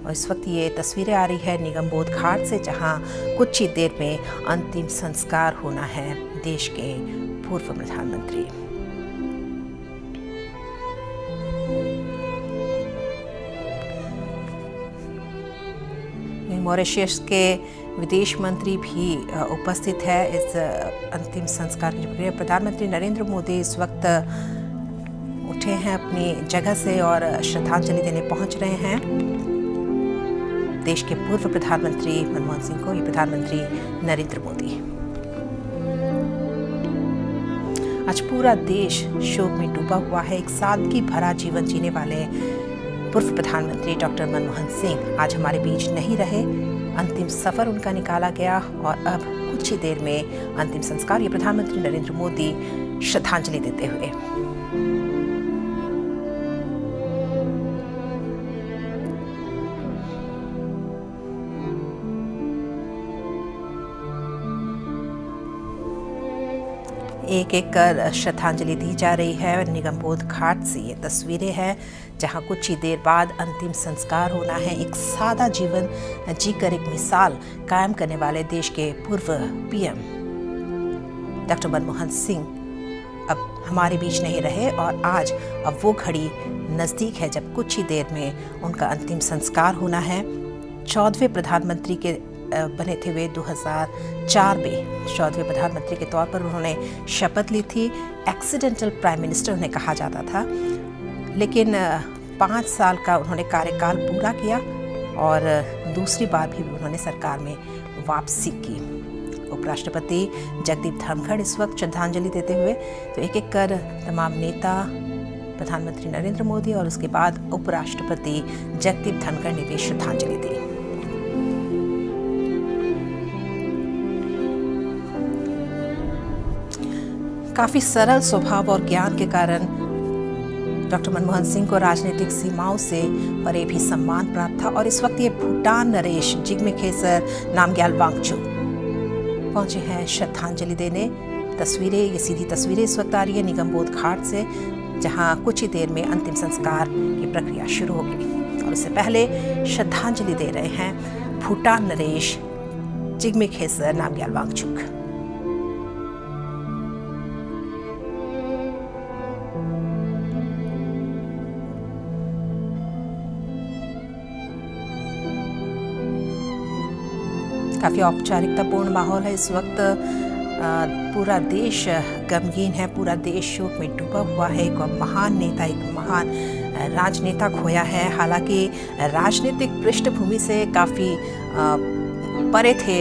और इस वक्त ये तस्वीरें आ रही है निगमबोध घाट से, जहां कुछ ही देर में अंतिम संस्कार होना है देश के पूर्व प्रधानमंत्री। मॉरिशस के विदेश मंत्री भी उपस्थित है इस अंतिम संस्कार की प्रक्रिया। प्रधानमंत्री नरेंद्र मोदी इस वक्त उठे हैं अपनी जगह से और श्रद्धांजलि देने पहुंच रहे हैं देश के पूर्व प्रधानमंत्री मनमोहन सिंह को। ये प्रधानमंत्री नरेंद्र मोदी। आज पूरा देश शोक में डूबा हुआ है। एक सादगी भरा जीवन जीने वाले पूर्व प्रधानमंत्री डॉक्टर मनमोहन सिंह आज हमारे बीच नहीं रहे। अंतिम सफर उनका निकाला गया और अब कुछ ही देर में अंतिम संस्कार। ये प्रधानमंत्री नरेंद्र मोदी श्रद्धांजलि देते हुए। एक एक कर श्रद्धांजलि दी जा रही है। निगमबोध घाट से ये तस्वीरें हैं जहां कुछ ही देर बाद अंतिम संस्कार होना है। एक सादा जीवन जीकर एक मिसाल कायम करने वाले देश के पूर्व पीएम डॉक्टर मनमोहन सिंह अब हमारे बीच नहीं रहे और आज अब वो घड़ी नज़दीक है जब कुछ ही देर में उनका अंतिम संस्कार होना है। 14वें प्रधानमंत्री के बने थे वे 2004 में 14वें प्रधानमंत्री के तौर पर उन्होंने शपथ ली थी। एक्सीडेंटल प्राइम मिनिस्टर उन्हें कहा जाता था, लेकिन 5 साल का उन्होंने कार्यकाल पूरा किया और दूसरी बार भी उन्होंने सरकार में वापसी की। उपराष्ट्रपति जगदीप धनखड़ इस वक्त श्रद्धांजलि देते हुए, तो एक एक कर तमाम नेता, प्रधानमंत्री नरेंद्र मोदी और उसके बाद उपराष्ट्रपति जगदीप धनखड़ ने भी श्रद्धांजलि दी। काफी सरल स्वभाव और ज्ञान के कारण डॉक्टर मनमोहन सिंह को राजनीतिक सीमाओं से परे भी सम्मान प्राप्त था और इस वक्त ये भूटान नरेश जिग्मे खेसर नामग्याल वांगचुक पहुंचे हैं श्रद्धांजलि देने। ये सीधी तस्वीरें इस वक्त आ रही है निगमबोध घाट से, जहां कुछ ही देर में अंतिम संस्कार की प्रक्रिया शुरू होगी और उससे पहले श्रद्धांजलि दे रहे हैं भूटान नरेश जिग्मे खेसर नामग्याल वांगचुक। काफ़ी औपचारिकतापूर्ण माहौल है इस वक्त। पूरा देश गमगीन है, पूरा देश शोक में डूबा हुआ है। एक महान नेता, एक महान राजनेता खोया है। हालांकि राजनीतिक पृष्ठभूमि से काफ़ी परे थे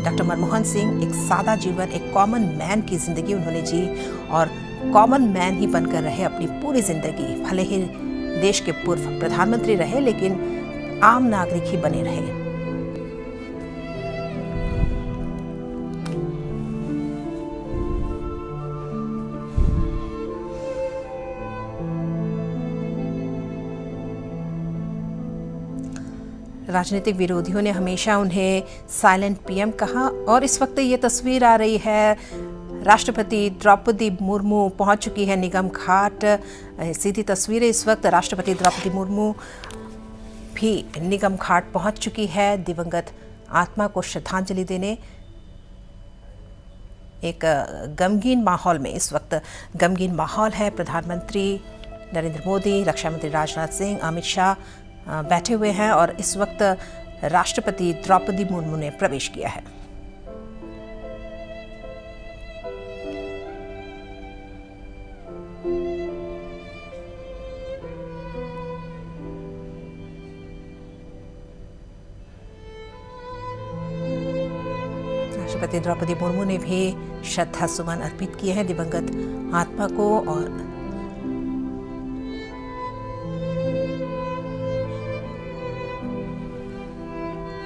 डॉक्टर मनमोहन सिंह। एक सादा जीवन, एक कॉमन मैन की ज़िंदगी उन्होंने जी और कॉमन मैन ही बनकर रहे अपनी पूरी ज़िंदगी। भले ही देश के पूर्व प्रधानमंत्री रहे, लेकिन आम नागरिक ही बने रहे। राजनीतिक विरोधियों ने हमेशा उन्हें साइलेंट पीएम कहा और इस वक्त ये तस्वीर आ रही है, राष्ट्रपति द्रौपदी मुर्मू पहुंच चुकी है निगम घाट। सीधी तस्वीरें इस वक्त राष्ट्रपति द्रौपदी मुर्मू भी निगम घाट पहुंच चुकी है दिवंगत आत्मा को श्रद्धांजलि देने। एक गमगीन माहौल में इस वक्त गमगीन माहौल है। प्रधानमंत्री नरेंद्र मोदी, रक्षा मंत्री राजनाथ सिंह, अमित शाह बैठे हुए हैं और इस वक्त राष्ट्रपति द्रौपदी मुर्मू ने प्रवेश किया है। राष्ट्रपति द्रौपदी मुर्मू ने भी श्रद्धा सुमन अर्पित किए हैं दिवंगत आत्मा को। और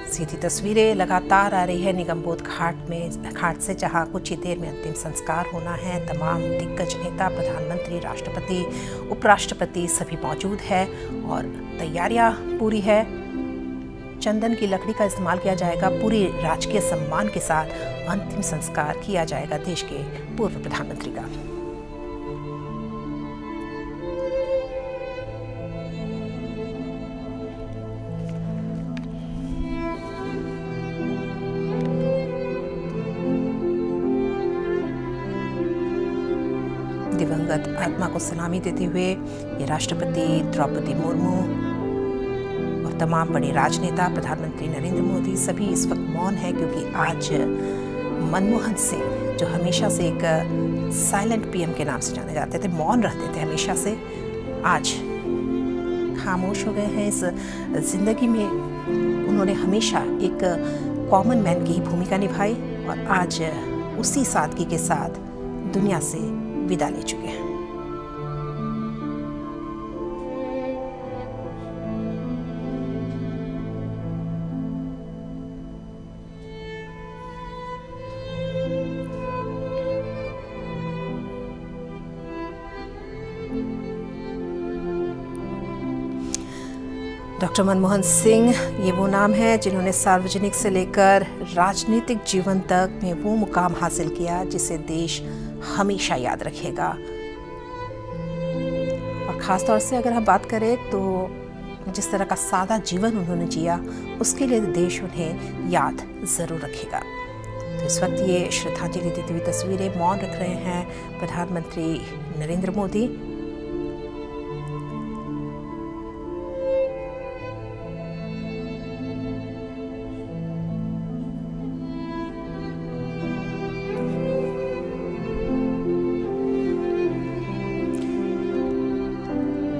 सीधी तस्वीरें लगातार आ रही है निगमबोध घाट से, जहां कुछ ही देर में अंतिम संस्कार होना है। तमाम दिग्गज नेता, प्रधानमंत्री, राष्ट्रपति, उपराष्ट्रपति सभी मौजूद है और तैयारियां पूरी है। चंदन की लकड़ी का इस्तेमाल किया जाएगा। पूरी राजकीय सम्मान के साथ अंतिम संस्कार किया जाएगा देश के पूर्व प्रधानमंत्री का। दिवंगत आत्मा को सलामी देते हुए ये राष्ट्रपति द्रौपदी मुर्मू और तमाम बड़े राजनेता, प्रधानमंत्री नरेंद्र मोदी सभी इस वक्त मौन है, क्योंकि आज मनमोहन सिंह, जो हमेशा से एक साइलेंट पीएम के नाम से जाने जाते थे, मौन रहते थे हमेशा से, आज खामोश हो गए हैं। इस जिंदगी में उन्होंने हमेशा एक कॉमन मैन की ही भूमिका निभाई और आज उसी सादगी के साथ दुनिया से विदा ले चुके हैं। डॉक्टर मनमोहन सिंह ये वो नाम है जिन्होंने सार्वजनिक से लेकर राजनीतिक जीवन तक में वो मुकाम हासिल किया जिसे देश हमेशा याद रखेगा। और ख़ास तौर से अगर हम बात करें तो जिस तरह का सादा जीवन उन्होंने जिया, उसके लिए देश उन्हें याद ज़रूर रखेगा। तो इस वक्त ये श्रद्धांजलि देती हुई तस्वीरें मौन रख रहे हैं प्रधानमंत्री नरेंद्र मोदी।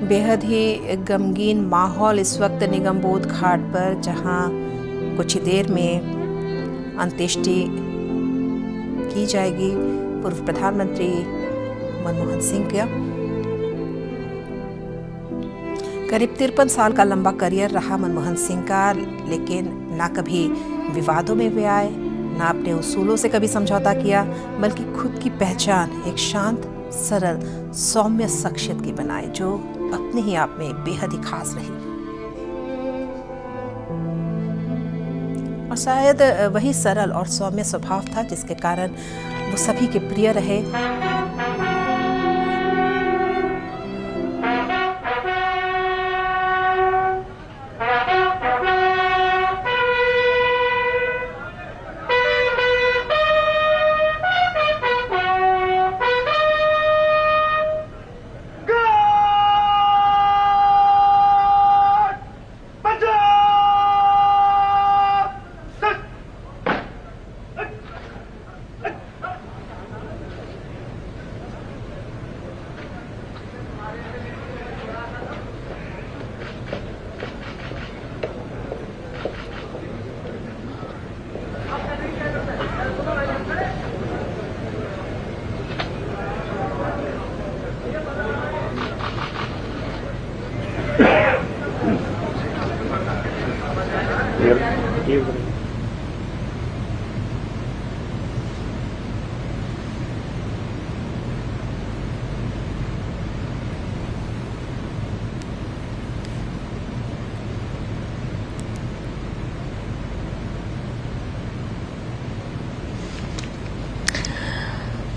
बेहद ही गमगीन माहौल इस वक्त निगमबोध घाट पर, जहां कुछ ही देर में अंत्येष्टि की जाएगी पूर्व प्रधानमंत्री मनमोहन सिंह का। करीब 53 साल का लंबा करियर रहा मनमोहन सिंह का, लेकिन ना कभी विवादों में वे आए, ना अपने उसूलों से कभी समझौता किया, बल्कि खुद की पहचान एक शांत, सरल, सौम्य शख्सियत की बनाए, जो अपने ही आप में बेहद ही खास रही। और शायद वही सरल और सौम्य स्वभाव था जिसके कारण वो सभी के प्रिय रहे।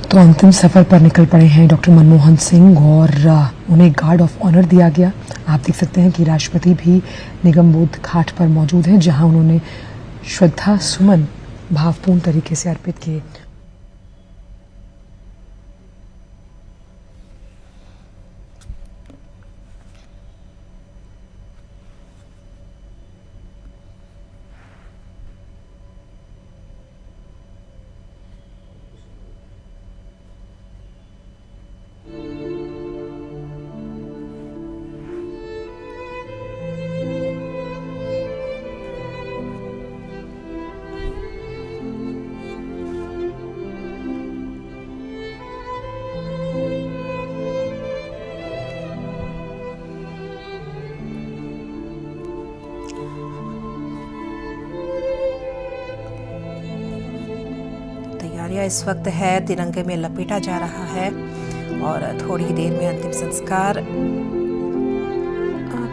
तो अंतिम सफर पर निकल पड़े हैं डॉक्टर मनमोहन सिंह और उन्हें गार्ड ऑफ ऑनर दिया गया। आप देख सकते हैं कि राष्ट्रपति भी निगमबोध घाट पर मौजूद हैं, जहां उन्होंने श्रद्धा सुमन भावपूर्ण तरीके से अर्पित किए। इस वक्त है तिरंगे में लपेटा जा रहा है और थोड़ी ही देर में अंतिम संस्कार।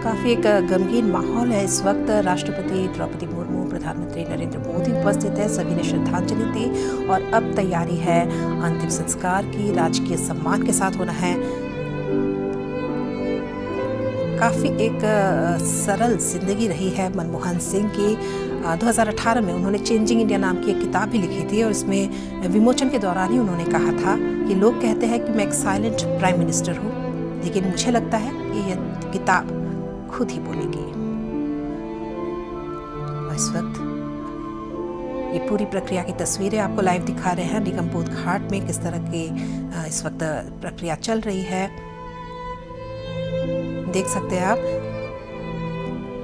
काफ़ी एक गमगीन माहौल है इस वक्त। राष्ट्रपति द्रौपदी मुर्मू, प्रधानमंत्री नरेंद्र मोदी उपस्थित है, सभी ने श्रद्धांजलि दी और अब तैयारी है अंतिम संस्कार की। राजकीय सम्मान के साथ होना है। काफ़ी एक सरल जिंदगी रही है मनमोहन सिंह की। 2018 में उन्होंने चेंजिंग इंडिया नाम की एक किताब भी लिखी थी और इसमें विमोचन के दौरान ही उन्होंने कहा था कि लोग कहते हैं कि मैं एक साइलेंट प्राइम मिनिस्टर हूँ, लेकिन मुझे लगता है कि यह किताब खुद ही बोलेगी। और इस वक्त ये पूरी प्रक्रिया की तस्वीरें आपको लाइव दिखा रहे हैं। निगमबोध घाट में किस तरह की इस वक्त प्रक्रिया चल रही है, देख सकते हैं आप।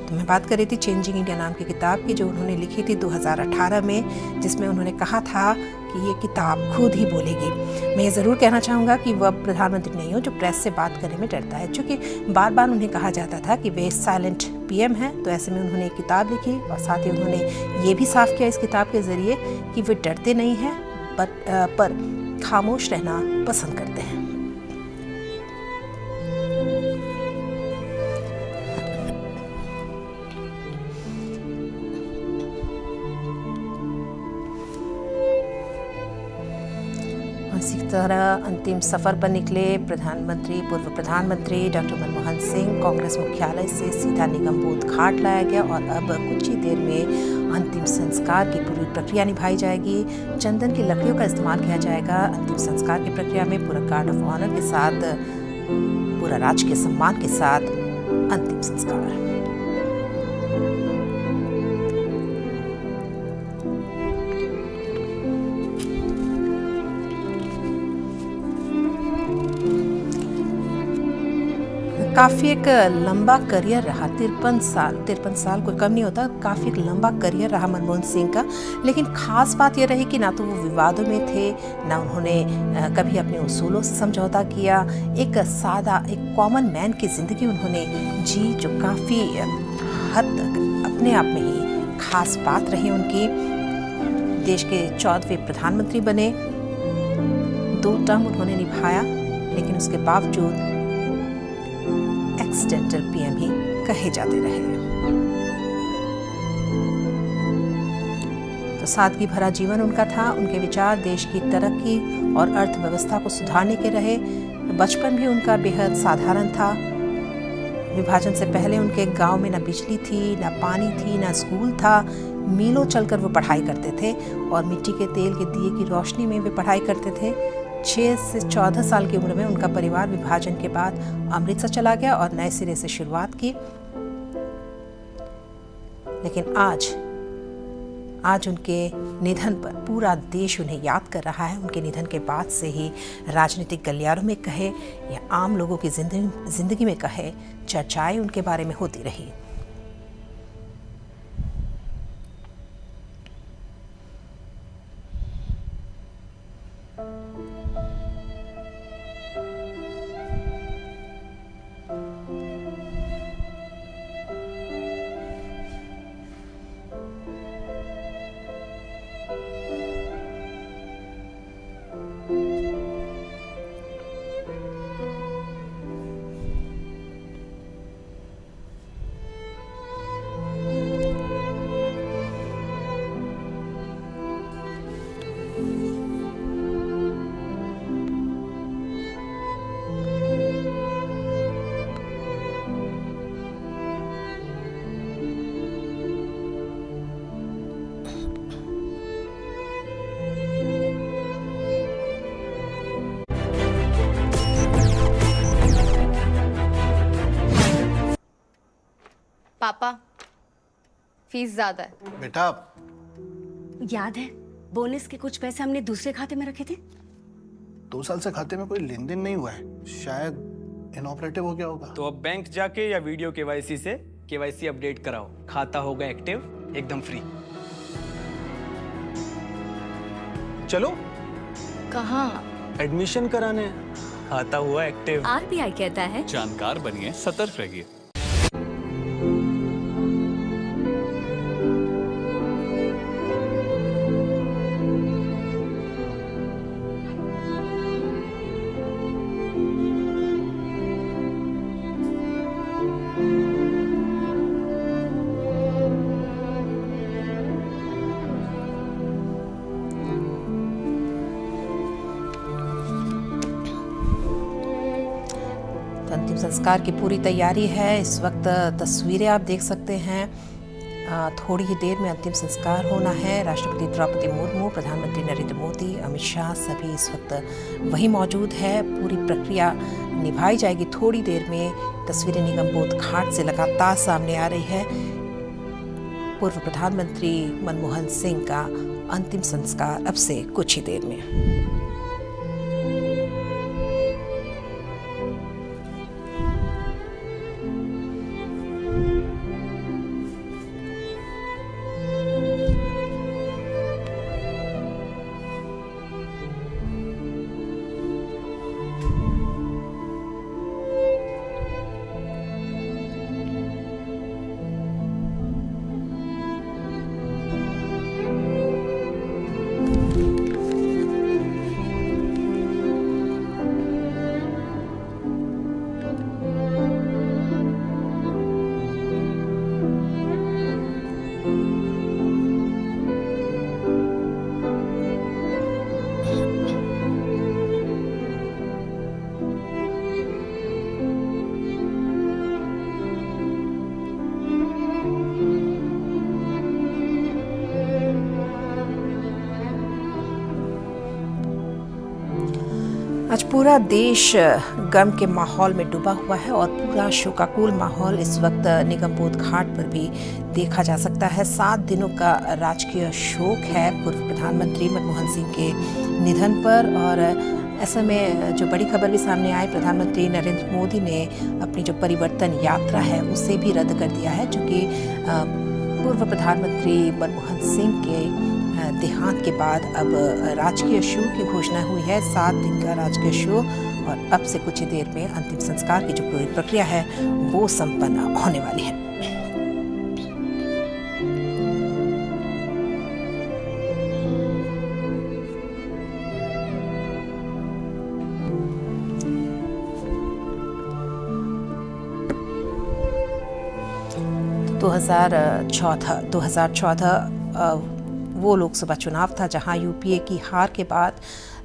तो मैं बात कर रही थी चेंजिंग इंडिया नाम की किताब की, जो उन्होंने लिखी थी 2018 में, जिसमें उन्होंने कहा था कि ये किताब खुद ही बोलेगी। मैं ये ज़रूर कहना चाहूँगा कि वह प्रधानमंत्री नहीं हो जो प्रेस से बात करने में डरता है, क्योंकि बार बार उन्हें कहा जाता था कि वे साइलेंट पीएम हैं। तो ऐसे में उन्होंने एक किताब लिखी और साथ ही उन्होंने ये भी साफ किया इस किताब के ज़रिए कि वे डरते नहीं हैं पर खामोश रहना पसंद करते हैं। इसी तरह अंतिम सफर पर निकले पूर्व प्रधानमंत्री डॉक्टर मनमोहन सिंह। कांग्रेस मुख्यालय से सीधा निगमबोध घाट लाया गया और अब कुछ ही देर में अंतिम संस्कार की पूरी प्रक्रिया निभाई जाएगी। चंदन की लकड़ियों का इस्तेमाल किया जाएगा। अंतिम संस्कार की प्रक्रिया में पूरा गार्ड ऑफ ऑनर के साथ, पूरा राजकीय सम्मान के साथ अंतिम संस्कार। काफ़ी एक लंबा करियर रहा, 53 साल कोई कम नहीं होता। काफ़ी एक लंबा करियर रहा मनमोहन सिंह का, लेकिन ख़ास बात यह रही कि ना तो वो विवादों में थे, ना उन्होंने कभी अपने उसूलों से समझौता किया। एक सादा, एक कॉमन मैन की ज़िंदगी उन्होंने जी, जो काफ़ी हद तक अपने आप में ही ख़ास बात रही उनकी। देश के 14वें प्रधानमंत्री बने, 2 टर्म उन्होंने निभाया, लेकिन उसके बावजूद एक्सीडेंटल पीएम ही कहे जाते रहे। तो सादगी भरा जीवन उनका था। उनके विचार देश की तरक्की और अर्थव्यवस्था को सुधारने के रहे। बचपन भी उनका बेहद साधारण था। विभाजन से पहले उनके गांव में न बिजली थी, न पानी थी, न स्कूल था। मीलों चलकर वो पढ़ाई करते थे और मिट्टी के तेल के दिए की रोशनी में वे पढ़ाई करते थे। 6 से 14 साल की उम्र में उनका परिवार विभाजन के बाद अमृतसर चला गया और नए सिरे से शुरुआत की। लेकिन आज उनके निधन पर पूरा देश उन्हें याद कर रहा है। उनके निधन के बाद से ही राजनीतिक गलियारों में कहे या आम लोगों की जिंदगी में कहे, चर्चाएं उनके बारे में होती रही। पापा, फीस ज्यादा है। बेटा, याद है बोनस के कुछ पैसे हमने दूसरे खाते में रखे थे? 2 साल से खाते में कोई लेन देन नहीं हुआ है, शायद इनऑपरेटिव हो गया होगा। तो अब बैंक जाके या वीडियो केवाईसी से केवाईसी अपडेट कराओ, खाता होगा एक्टिव, एकदम फ्री। चलो। कहाँ? एडमिशन कराने। खाता हुआ एक्टिव। आरबीआई कहता है जानकार बनिए, सतर्क रहिए। संस्कार की पूरी तैयारी है। इस वक्त तस्वीरें आप देख सकते हैं। थोड़ी ही देर में अंतिम संस्कार होना है। राष्ट्रपति द्रौपदी मुर्मू, प्रधानमंत्री नरेंद्र मोदी, अमित शाह सभी इस वक्त वहीं मौजूद है। पूरी प्रक्रिया निभाई जाएगी थोड़ी देर में। तस्वीरें निगमबोध घाट से लगातार सामने आ रही है। पूर्व प्रधानमंत्री मनमोहन सिंह का अंतिम संस्कार अब से कुछ ही देर में। आज पूरा देश गम के माहौल में डूबा हुआ है और पूरा शोकाकुल माहौल इस वक्त निगमबोध घाट पर भी देखा जा सकता है। 7 दिनों का राजकीय शोक है पूर्व प्रधानमंत्री मनमोहन सिंह के निधन पर। और ऐसे में जो बड़ी खबर भी सामने आई, प्रधानमंत्री नरेंद्र मोदी ने अपनी जो परिवर्तन यात्रा है उसे भी रद्द कर दिया है, जो कि पूर्व प्रधानमंत्री मनमोहन सिंह के देहांत के बाद अब राजकीय शोक की घोषणा हुई है। 7 दिन का राजकीय शोक और अब से कुछ ही देर में अंतिम संस्कार की जो पूरी प्रक्रिया है वो संपन्न होने वाली है। तो 2014 वो लोकसभा चुनाव था जहां यूपीए की हार के बाद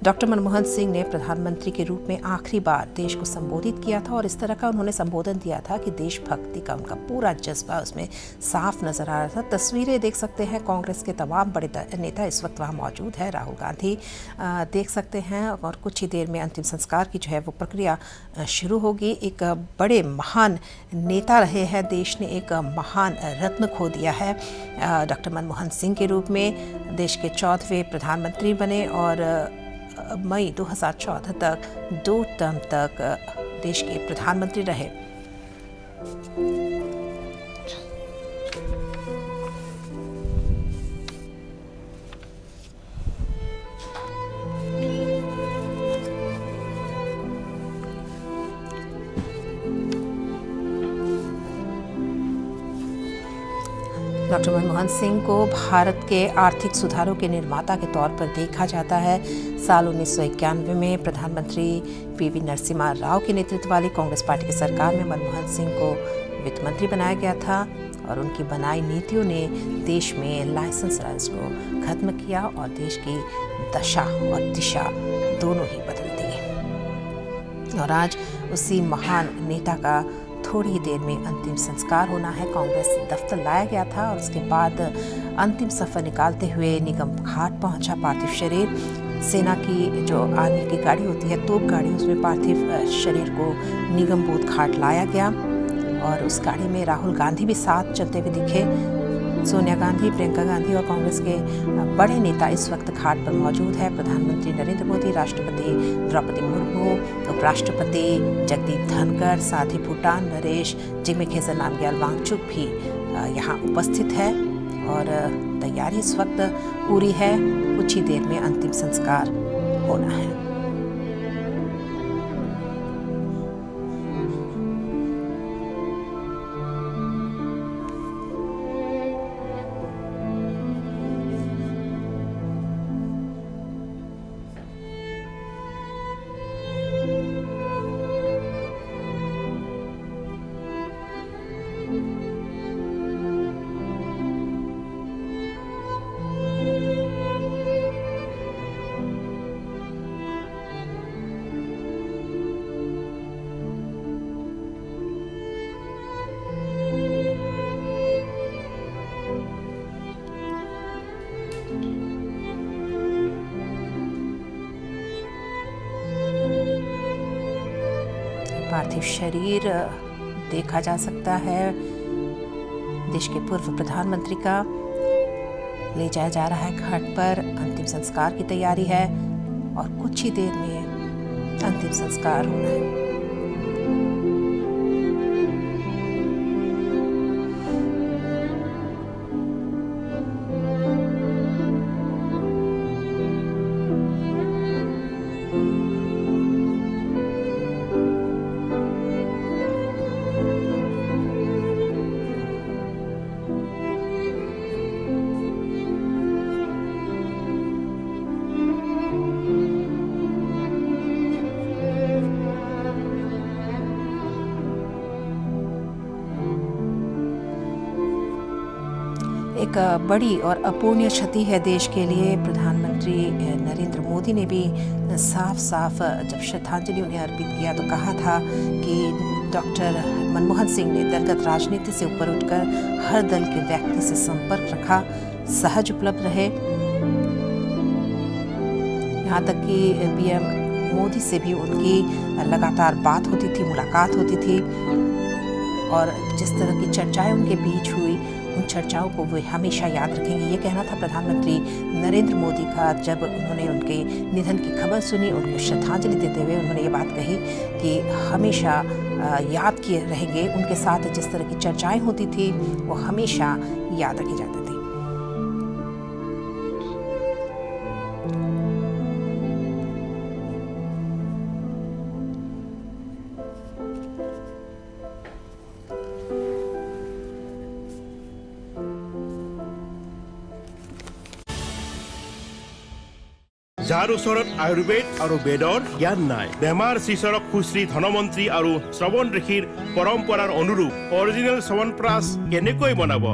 डॉक्टर मनमोहन सिंह ने प्रधानमंत्री के रूप में आखिरी बार देश को संबोधित किया था। और इस तरह का उन्होंने संबोधन दिया था कि देशभक्ति का उनका पूरा जज्बा उसमें साफ नजर आ रहा था। तस्वीरें देख सकते हैं, कांग्रेस के तमाम बड़े नेता इस वक्त वहाँ मौजूद है। राहुल गांधी देख सकते हैं और कुछ ही देर में अंतिम संस्कार की जो है वो प्रक्रिया शुरू होगी। एक बड़े महान नेता रहे हैं, देश ने एक महान रत्न खो दिया है। डॉक्टर मनमोहन सिंह के रूप में देश के 14वें प्रधानमंत्री बने और मई 2014 तक 2 टर्म तक देश के प्रधानमंत्री रहे। डॉक्टर मनमोहन सिंह को भारत के आर्थिक सुधारों के निर्माता के तौर पर देखा जाता है। साल 1991 में प्रधानमंत्री पीवी नरसिम्हा राव के नेतृत्व वाली कांग्रेस पार्टी की सरकार में मनमोहन सिंह को वित्त मंत्री बनाया गया था और उनकी बनाई नीतियों ने देश में लाइसेंस राज को खत्म किया और देश की दशा और दिशा दोनों ही बदल दी। और आज उसी महान नेता का थोड़ी ही देर में अंतिम संस्कार होना है। कांग्रेस दफ्तर लाया गया था और उसके बाद अंतिम सफर निकालते हुए निगम घाट पहुंचा पार्थिव शरीर। सेना की जो आर्मी की गाड़ी होती है, तोप गाड़ी, उसमें पार्थिव शरीर को निगमबोध घाट लाया गया और उस गाड़ी में राहुल गांधी भी साथ चलते हुए दिखे। सोनिया गांधी, प्रियंका गांधी और कांग्रेस के बड़े नेता इस वक्त घाट पर मौजूद है। प्रधानमंत्री नरेंद्र मोदी, राष्ट्रपति द्रौपदी मुर्मू, उपराष्ट्रपति जगदीप धनखड़, साथ ही भूटान नरेश जिग्मे खेसर नामग्याल वांगचुक भी यहाँ उपस्थित है और तैयारी इस वक्त पूरी है। कुछ ही देर में अंतिम संस्कार होना है। पार्थिव शरीर देखा जा सकता है। देश के पूर्व प्रधानमंत्री का ले जाया जा रहा है घाट पर। अंतिम संस्कार की तैयारी है और कुछ ही देर में अंतिम संस्कार होना है। एक बड़ी और अपूर्णीय क्षति है देश के लिए। प्रधानमंत्री नरेंद्र मोदी ने भी साफ साफ जब श्रद्धांजलि उन्हें अर्पित किया तो कहा था कि डॉक्टर मनमोहन सिंह ने दलगत राजनीति से ऊपर उठकर हर दल के व्यक्ति से संपर्क रखा, सहज उपलब्ध रहे। यहाँ तक कि पीएम मोदी से भी उनकी लगातार बात होती थी, मुलाकात होती थी और जिस तरह की चर्चाएं उनके बीच हुई उन चर्चाओं को वे हमेशा याद रखेंगे। ये कहना था प्रधानमंत्री नरेंद्र मोदी का जब उन्होंने उनके निधन की खबर सुनी। उनको श्रद्धांजलि देते हुए उन्होंने ये बात कही कि हमेशा याद किए रहेंगे। उनके साथ जिस तरह की चर्चाएं होती थी वो हमेशा याद रखी जाती थी। যাৰ ওচৰত আয়ুৰ্বেদ আৰু বেদৰ জ্ঞান নাই, বেমাৰ চিচৰক সুশ্ৰী ধনমন্ত্ৰী আৰু শ্ৰৱণ ঋষিৰ পৰম্পৰাৰ অনুৰূপ অৰিজিনেল চ্যৱনপ্ৰাচ কেনেকৈ বনাব?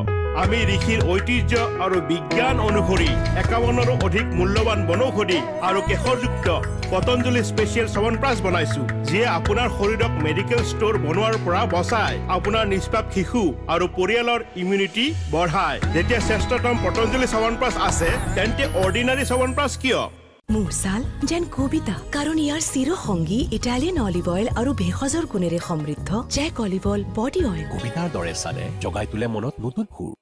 আমি ঋষিৰ ঐতিহ্য আৰু বিজ্ঞান অনুসৰি 51ৰো অধিক মূল্যৱান বনৌষধি আৰু কেশৰযুক্ত পতঞ্জলি স্পেচিয়েল চ্যৱনপ্ৰাচ বনাইছো, যিয়ে আপোনাৰ শৰীৰক মেডিকেল ষ্ট'ৰ বনোৱাৰ পৰা বচায়, আপোনাৰ নিষ্পাপ শিশু আৰু পৰিয়ালৰ ইমিউনিটি বঢ়ায়। যেতিয়া শ্ৰেষ্ঠতম পতঞ্জলি চ্যৱনপ্ৰাচ আছে তেন্তে অৰ্ডিনাৰী চ্যৱনপ্ৰাচ কিয়? মুৰছাল যেন কবিতা, কাৰণ ইয়াৰ চিৰসংগী ইটালিয়ান অলিভ অইল আৰু ভেষজৰ গুণেৰে সমৃদ্ধ জেক অলিভ অইল বডি অইল। কবিতাৰ দৰে চালে জগাই তোলে মনত নতুন সুৰ।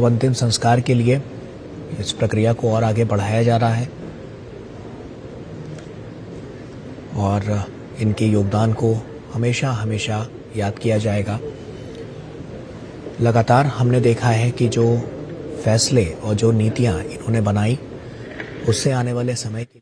अब अंतिम संस्कार के लिए इस प्रक्रिया को और आगे बढ़ाया जा रहा है और इनके योगदान को हमेशा हमेशा याद किया जाएगा। लगातार हमने देखा है कि जो फैसले और जो नीतियां इन्होंने बनाई उससे आने वाले समय की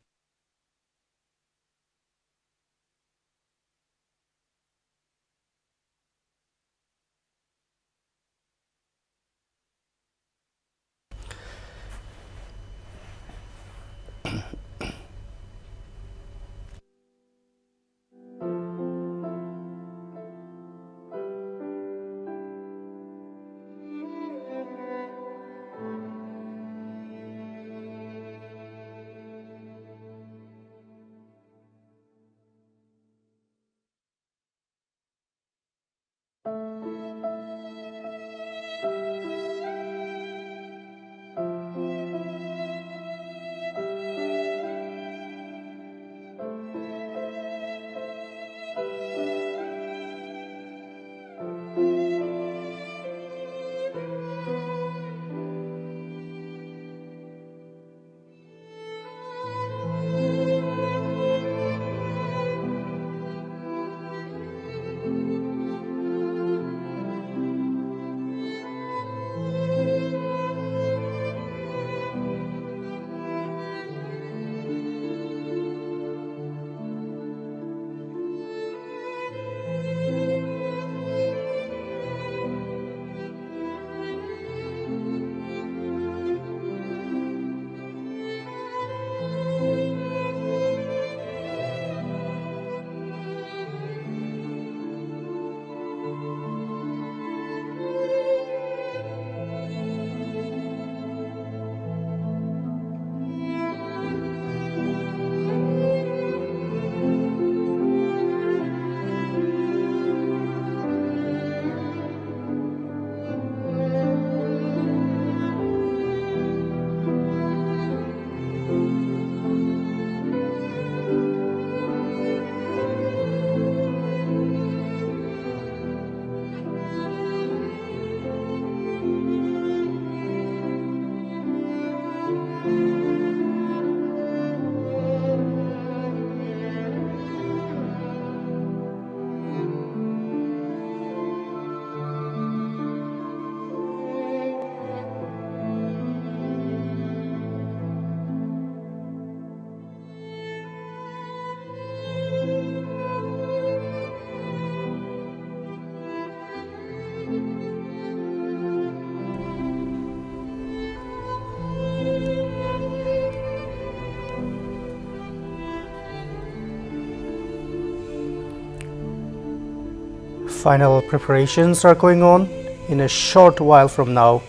final preparations are going on. In a short while from now,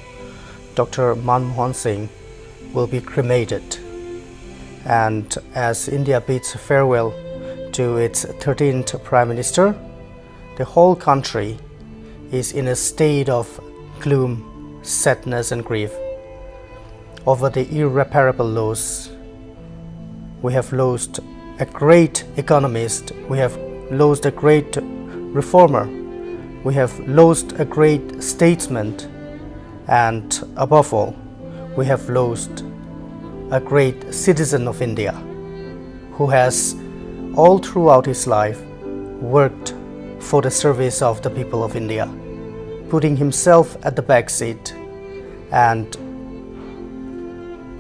Dr. Manmohan Singh will be cremated. And as India bids farewell to its 13th Prime Minister, the whole country is in a state of gloom, sadness and grief over the irreparable loss. We have lost a great economist, we have lost a great reformer, we have lost a great statesman, and above all, we have lost a great citizen of India who has all throughout his life worked for the service of the people of India, putting himself at the back seat and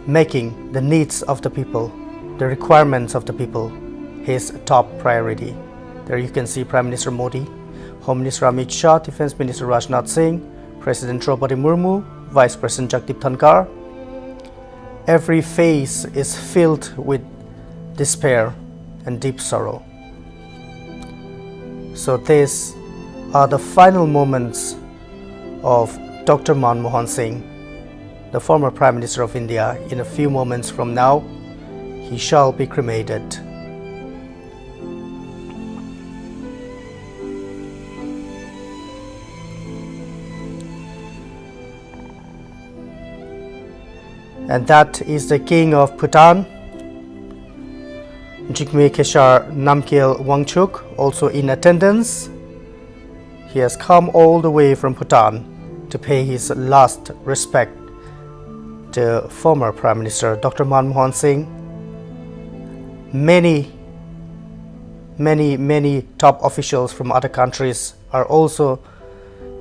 making the needs of the people, the requirements of the people, his top priority. There you can see Prime Minister Modi, Home Minister Amit Shah, Defence Minister Rajnath Singh, President Draupadi Murmu, Vice President Jagdeep Dhankar. Every face is filled with despair and deep sorrow. So these are the final moments of Dr. Manmohan Singh, the former Prime Minister of India. In a few moments from now, he shall be cremated. And that is the King of Bhutan, Jigme Khesar Namgyel Wangchuk, also in attendance. He has come all the way from Bhutan to pay his last respect to former Prime Minister Dr. Manmohan Singh. Many top officials from other countries are also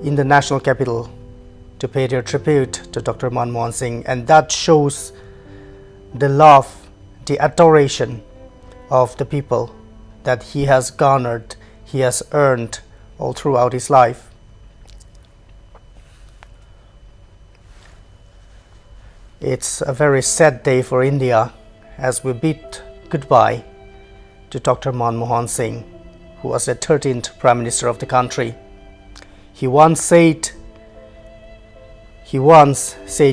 in the national capital to pay their tribute to Dr. Manmohan Singh, and that shows the love, the adoration of the people that he has garnered, he has earned all throughout his life. It's a very sad day for India as we bid goodbye to Dr. Manmohan Singh, who was the 13th Prime Minister of the country. He once said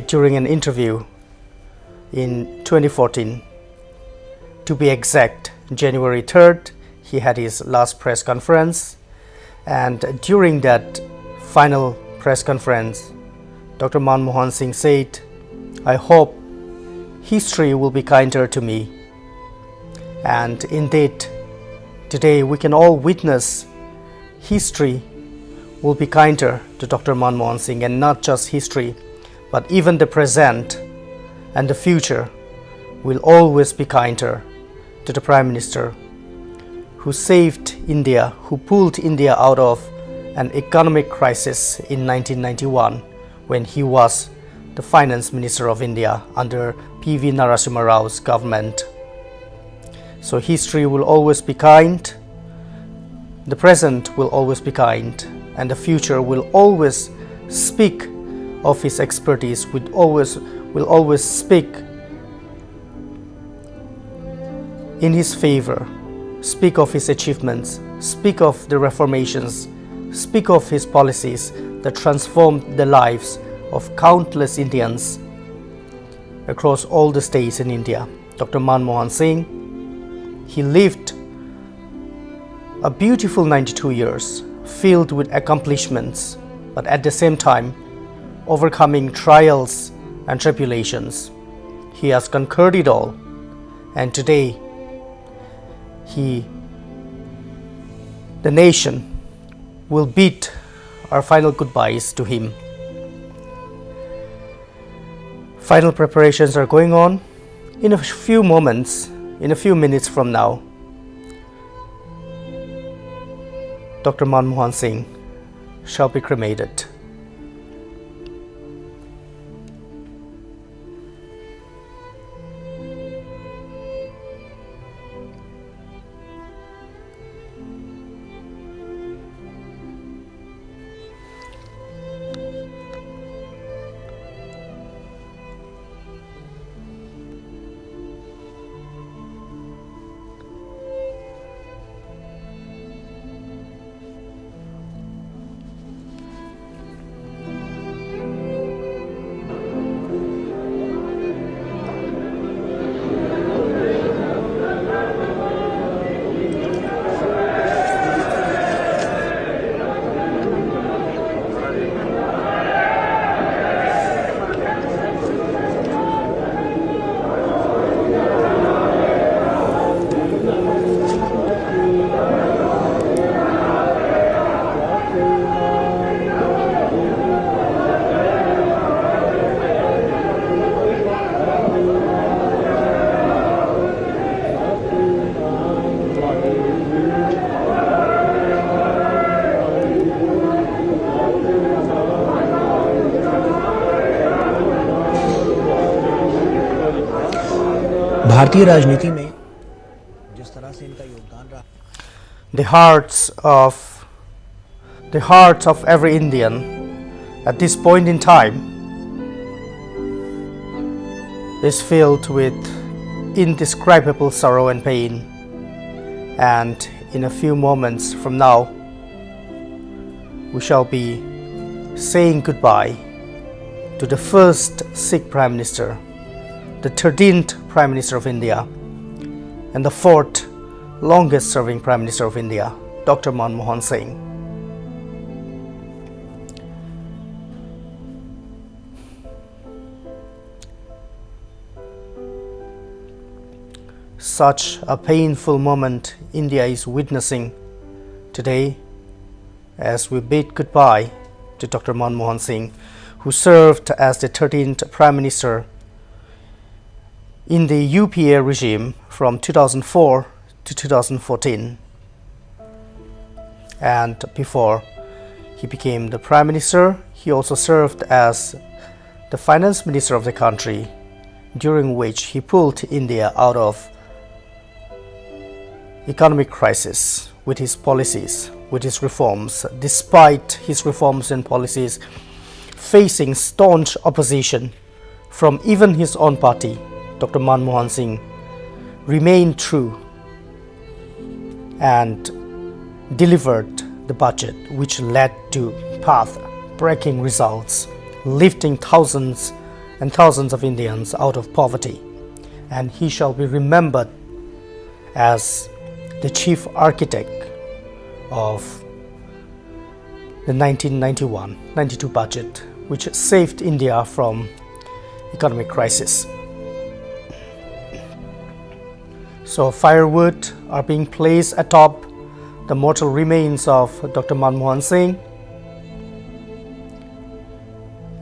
during an interview in 2014, to be exact, January 3rd, he had his last press conference, and during that final press conference, Dr. Manmohan Singh said, "I hope history will be kinder to me." And indeed, today we can all witness history will be kinder to Dr. Manmohan Singh, and not just history, but even the present and the future will always be kinder to the Prime Minister who saved India, who pulled India out of an economic crisis in 1991 when he was the Finance Minister of India under P.V. Narasimha Rao's government. So history will always be kind, the present will always be kind, and the future will always speak of his expertise, will always speak in his favor, speak of his achievements, speak of the reformations, speak of his policies that transformed the lives of countless Indians across all the states in India. Dr. Manmohan Singh, he lived a beautiful 92 years filled with accomplishments, but at the same time overcoming trials and tribulations. He has conquered it all, and today the nation will bid our final goodbyes to him. Final preparations are going on. In a few minutes from now, Dr. Manmohan Singh shall be cremated. भारतीय राजनीति में जिस तरह से इनका योगदान रहा, the hearts of every Indian at this point in time is filled with indescribable sorrow and pain. And in a few moments from now, we shall be saying goodbye to the first Sikh Prime Minister, the 13th Prime Minister of India, and the 4th longest serving Prime Minister of India, Dr. Manmohan Singh. Such a painful moment India is witnessing today as we bid goodbye to Dr. Manmohan Singh, who served as the 13th Prime Minister in the UPA regime from 2004 to 2014. And before he became the Prime Minister, he also served as the Finance Minister of the country, during which he pulled India out of economic crisis with his policies, with his reforms. Despite his reforms and policies facing staunch opposition from even his own party, Dr. Manmohan Singh remained true and delivered the budget which led to path-breaking results, lifting thousands and thousands of Indians out of poverty. And he shall be remembered as the chief architect of the 1991-92 budget, which saved India from economic crisis. So firewood are being placed atop the mortal remains of Dr. Manmohan Singh,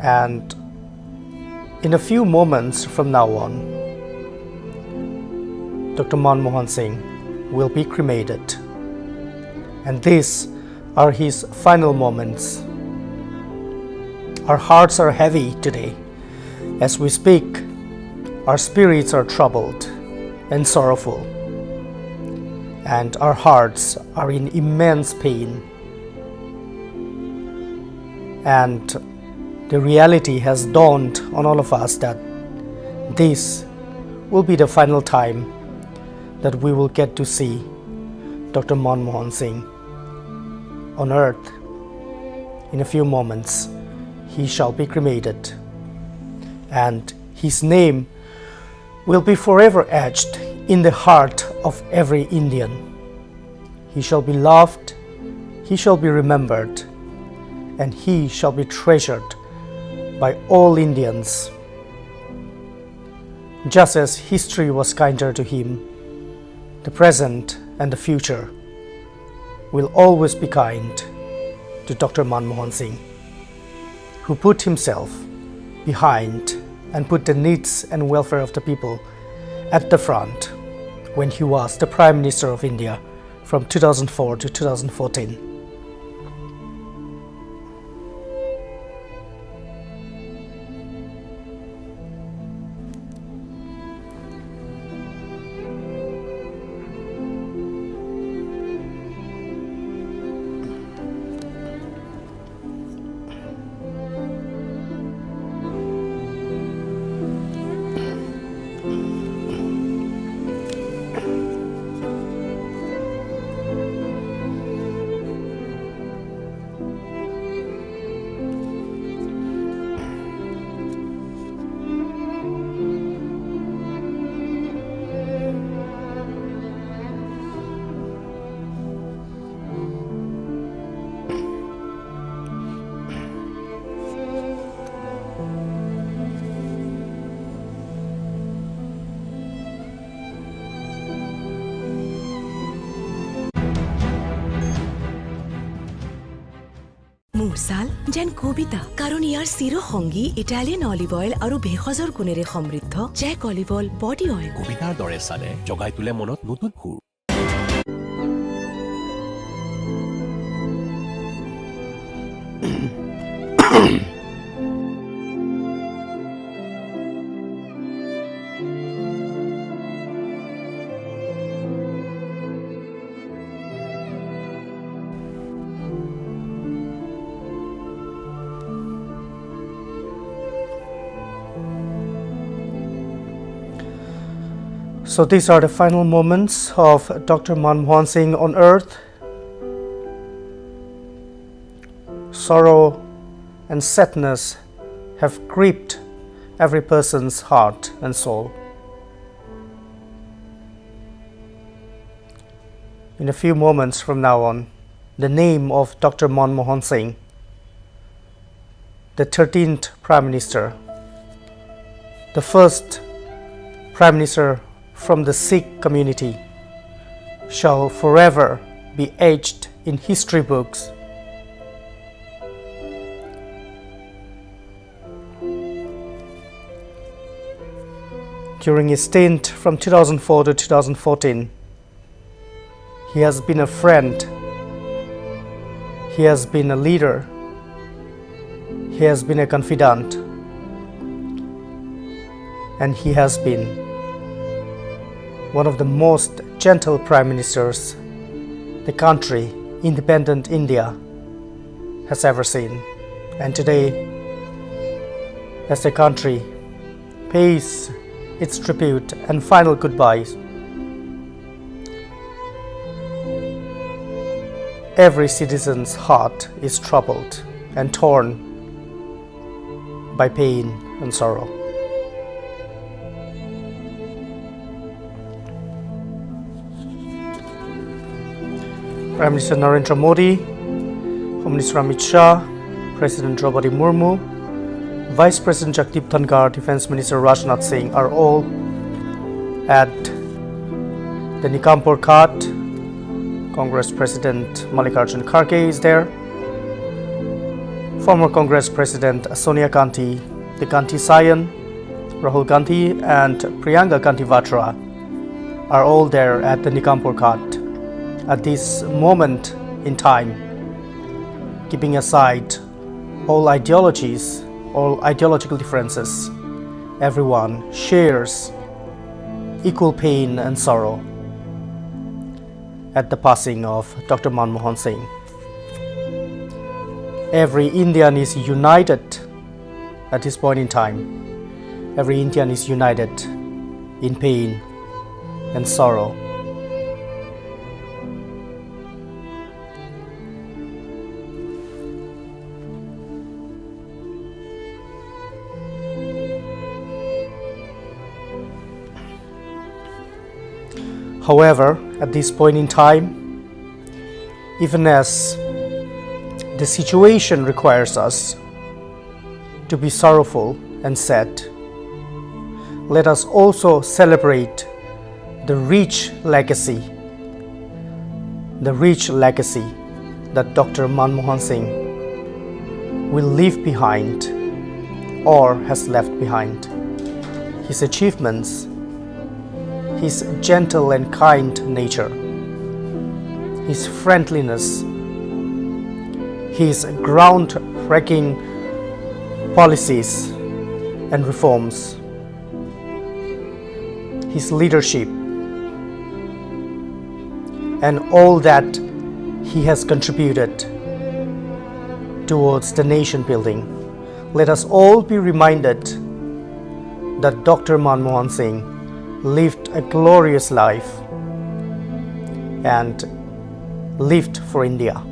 and in a few moments from now on, Dr. Manmohan Singh will be cremated, and these are his final moments. Our hearts are heavy today. As we speak, our spirits are troubled and sorrowful, and our hearts are in immense pain. And the reality has dawned on all of us that this will be the final time that we will get to see Dr. Manmohan Singh on earth. In a few moments, he shall be cremated, and his name will be forever etched in the heart of every Indian. He shall be loved, he shall be remembered, and he shall be treasured by all Indians. Just as history was kinder to him, the present and the future will always be kind to Dr. Manmohan Singh, who put himself behind and put the needs and welfare of the people at the front when he was the Prime Minister of India from 2004 to 2014. মুছাল যেন কবিতা, কাৰণ ইয়াৰ চিৰ সংগী Italian olive oil আৰু ভেষজৰ গুণেৰে সমৃদ্ধ জেক olive oil body oil. কবিতাৰ দৰে চালে জগাই তোলে মনত নতুন সুৰ। So these are the final moments of Dr. Manmohan Singh on earth. Sorrow and sadness have gripped every person's heart and soul. In a few moments from now on, the name of Dr. Manmohan Singh, the 13th Prime Minister, the first Prime Minister from the Sikh community, shall forever be etched in history books. During his stint from 2004 to 2014, he has been a friend, he has been a leader, he has been a confidant, and he has been one of the most gentle prime ministers the country, independent India, has ever seen. And today, as the country pays its tribute and final goodbyes, every citizen's heart is troubled and torn by pain and sorrow. Prime Minister Narendra Modi, Home Minister Amit Shah, President Draupadi Murmu, Vice President Jagdeep Dhankhar, Defence Minister Rajnath Singh are all at the Nikampur Ghat. Congress President Mallikarjun Kharge is there. Former Congress President Sonia Gandhi, the Gandhi Scion, Rahul Gandhi and Priyanka Gandhi Vatra are all there at the Nikampur Ghat at this moment in time, keeping aside all ideologies, all ideological differences. Everyone shares equal pain and sorrow at the passing of Dr. Manmohan Singh. Every Indian is united at this point in time. Every Indian is united in pain and sorrow. However, at this point in time, even as the situation requires us to be sorrowful and sad, let us also celebrate the rich legacy that Dr. Manmohan Singh will leave behind or has left behind. His achievements, his gentle and kind nature, his friendliness, his groundbreaking policies and reforms, his leadership, and all that he has contributed towards the nation building. Let us all be reminded that Dr. Manmohan Singh lived a glorious life and lived for India.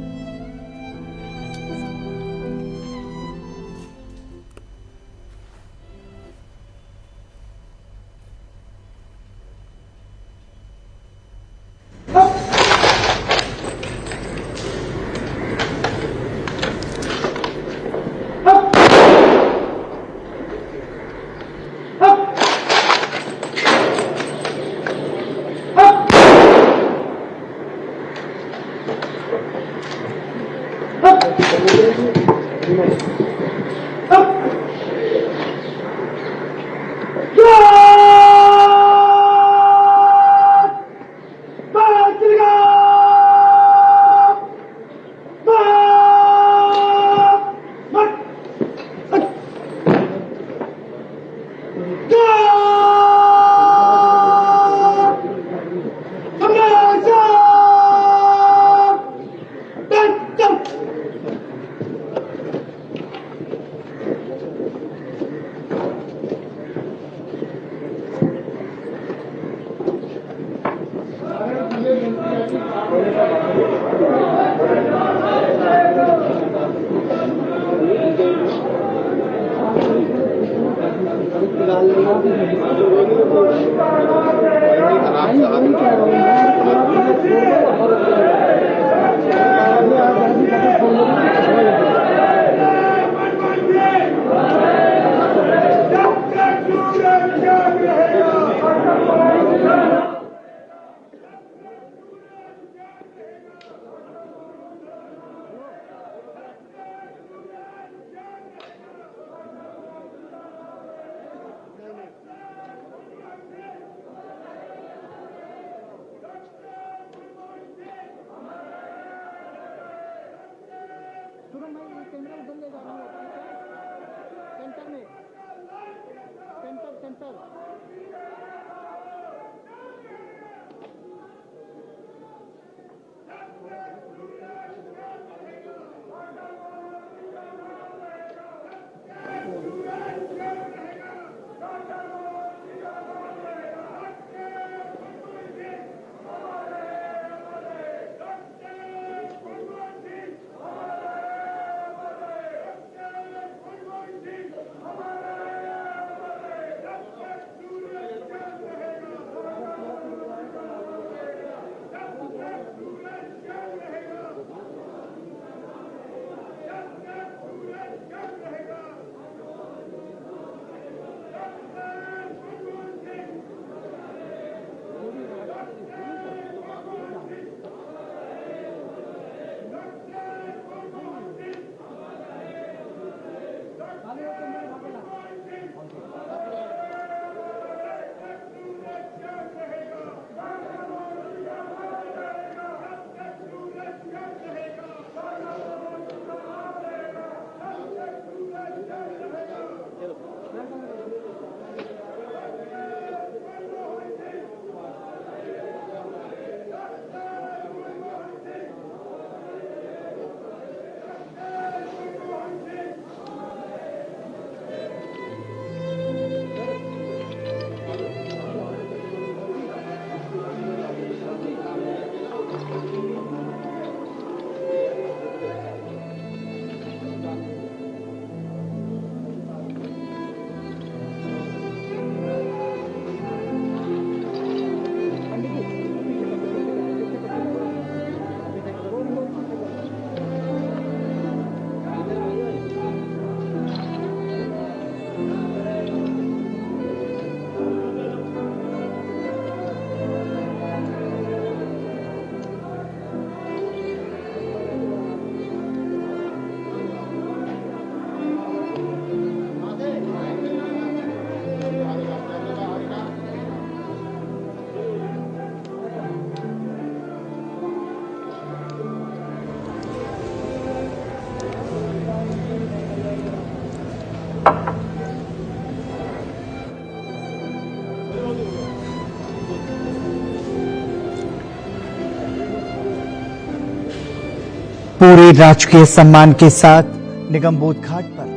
पूरे राजकीय सम्मान के साथ निगमबोध घाट पर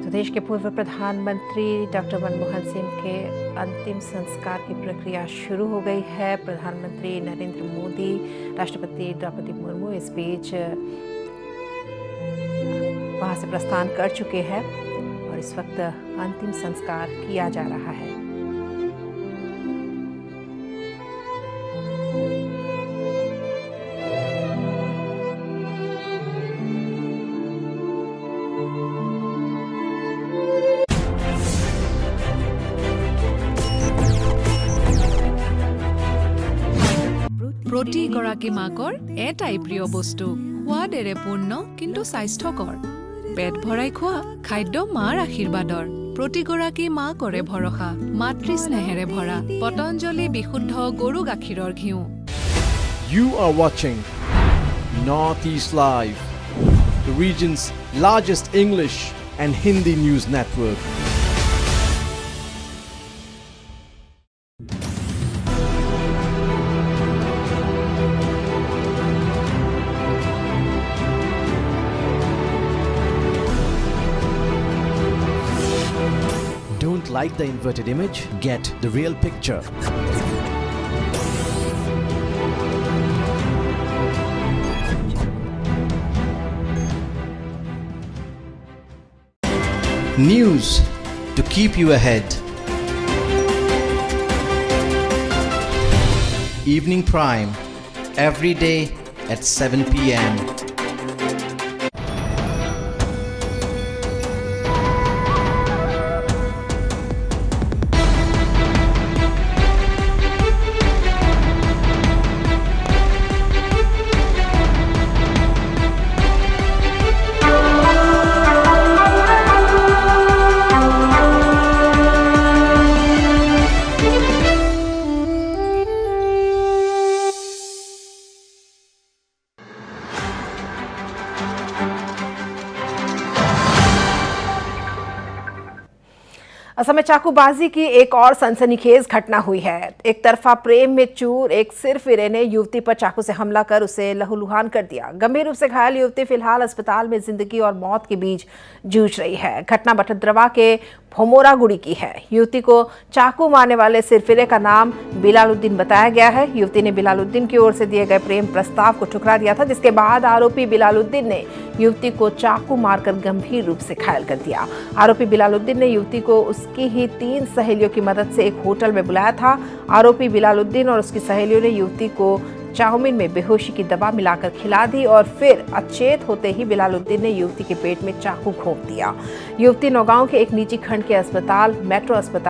तो देश के पूर्व प्रधानमंत्री डॉक्टर मनमोहन सिंह के अंतिम संस्कार की प्रक्रिया शुरू हो गई है। प्रधानमंत्री नरेंद्र मोदी, राष्ट्रपति द्रौपदी मुर्मू इस बीच वहां से प्रस्थान कर चुके हैं और इस वक्त अंतिम संस्कार किया जा रहा है। প্ৰতিগৰাকী মাকৰ এটাই প্ৰিয় বস্তু, সোৱাদেৰে পূৰ্ণ কিন্তু স্বাস্থ্যকৰ। পেট ভৰাই খোৱা খাদ্য মাৰ আশীৰ্বাদৰ। প্ৰতিগৰাকী মা কৰে ভৰসা, মাতৃ স্নেহেৰে ভৰা পতঞ্জলি বিশুদ্ধ গৰু গাখীৰৰ ঘিউ। You are watching Northeast Live, the region's largest English and Hindi news network. Don't like the inverted image? Get the real picture. News to keep you ahead. Evening Prime, every day at 7 p.m. Assam में चाकूबाजी की एक और सनसनीखेज घटना हुई है। एक तरफा प्रेम में चूर एक सिरफिरे ने युवती पर चाकू से हमला कर उसे लहूलुहान कर दिया। गंभीर रूप से घायल युवती फिलहाल अस्पताल में जिंदगी और मौत के बीच जूझ रही है। घटना बटद्रवा के भोमोरागुड़ी की है। युवती को चाकू मारने वाले सिरफिरे का नाम बिलालुद्दीन बताया गया है। युवती ने बिलालुद्दीन की ओर से दिए गए प्रेम प्रस्ताव को ठुकरा दिया था, जिसके बाद आरोपी बिलालुद्दीन ने युवती को चाकू मारकर गंभीर रूप से घायल कर दिया। आरोपी बिलालुद्दीन ने युवती को उसकी ही 3 सहेलियों की मदद से एक होटल में बुलाया था। आरोपी बिलालुद्दीन और उसकी सहेलियों ने युवती को चाउमीन में बेहोशी की दवा मिलाकर खिला दी और फिर अचेत होते ही बिलालुद्दीन ने युवती के पेट में चाकू घोंप दिया। युवती नौगांव के एक निजी खंड के अस्पताल मेट्रो अस्पताल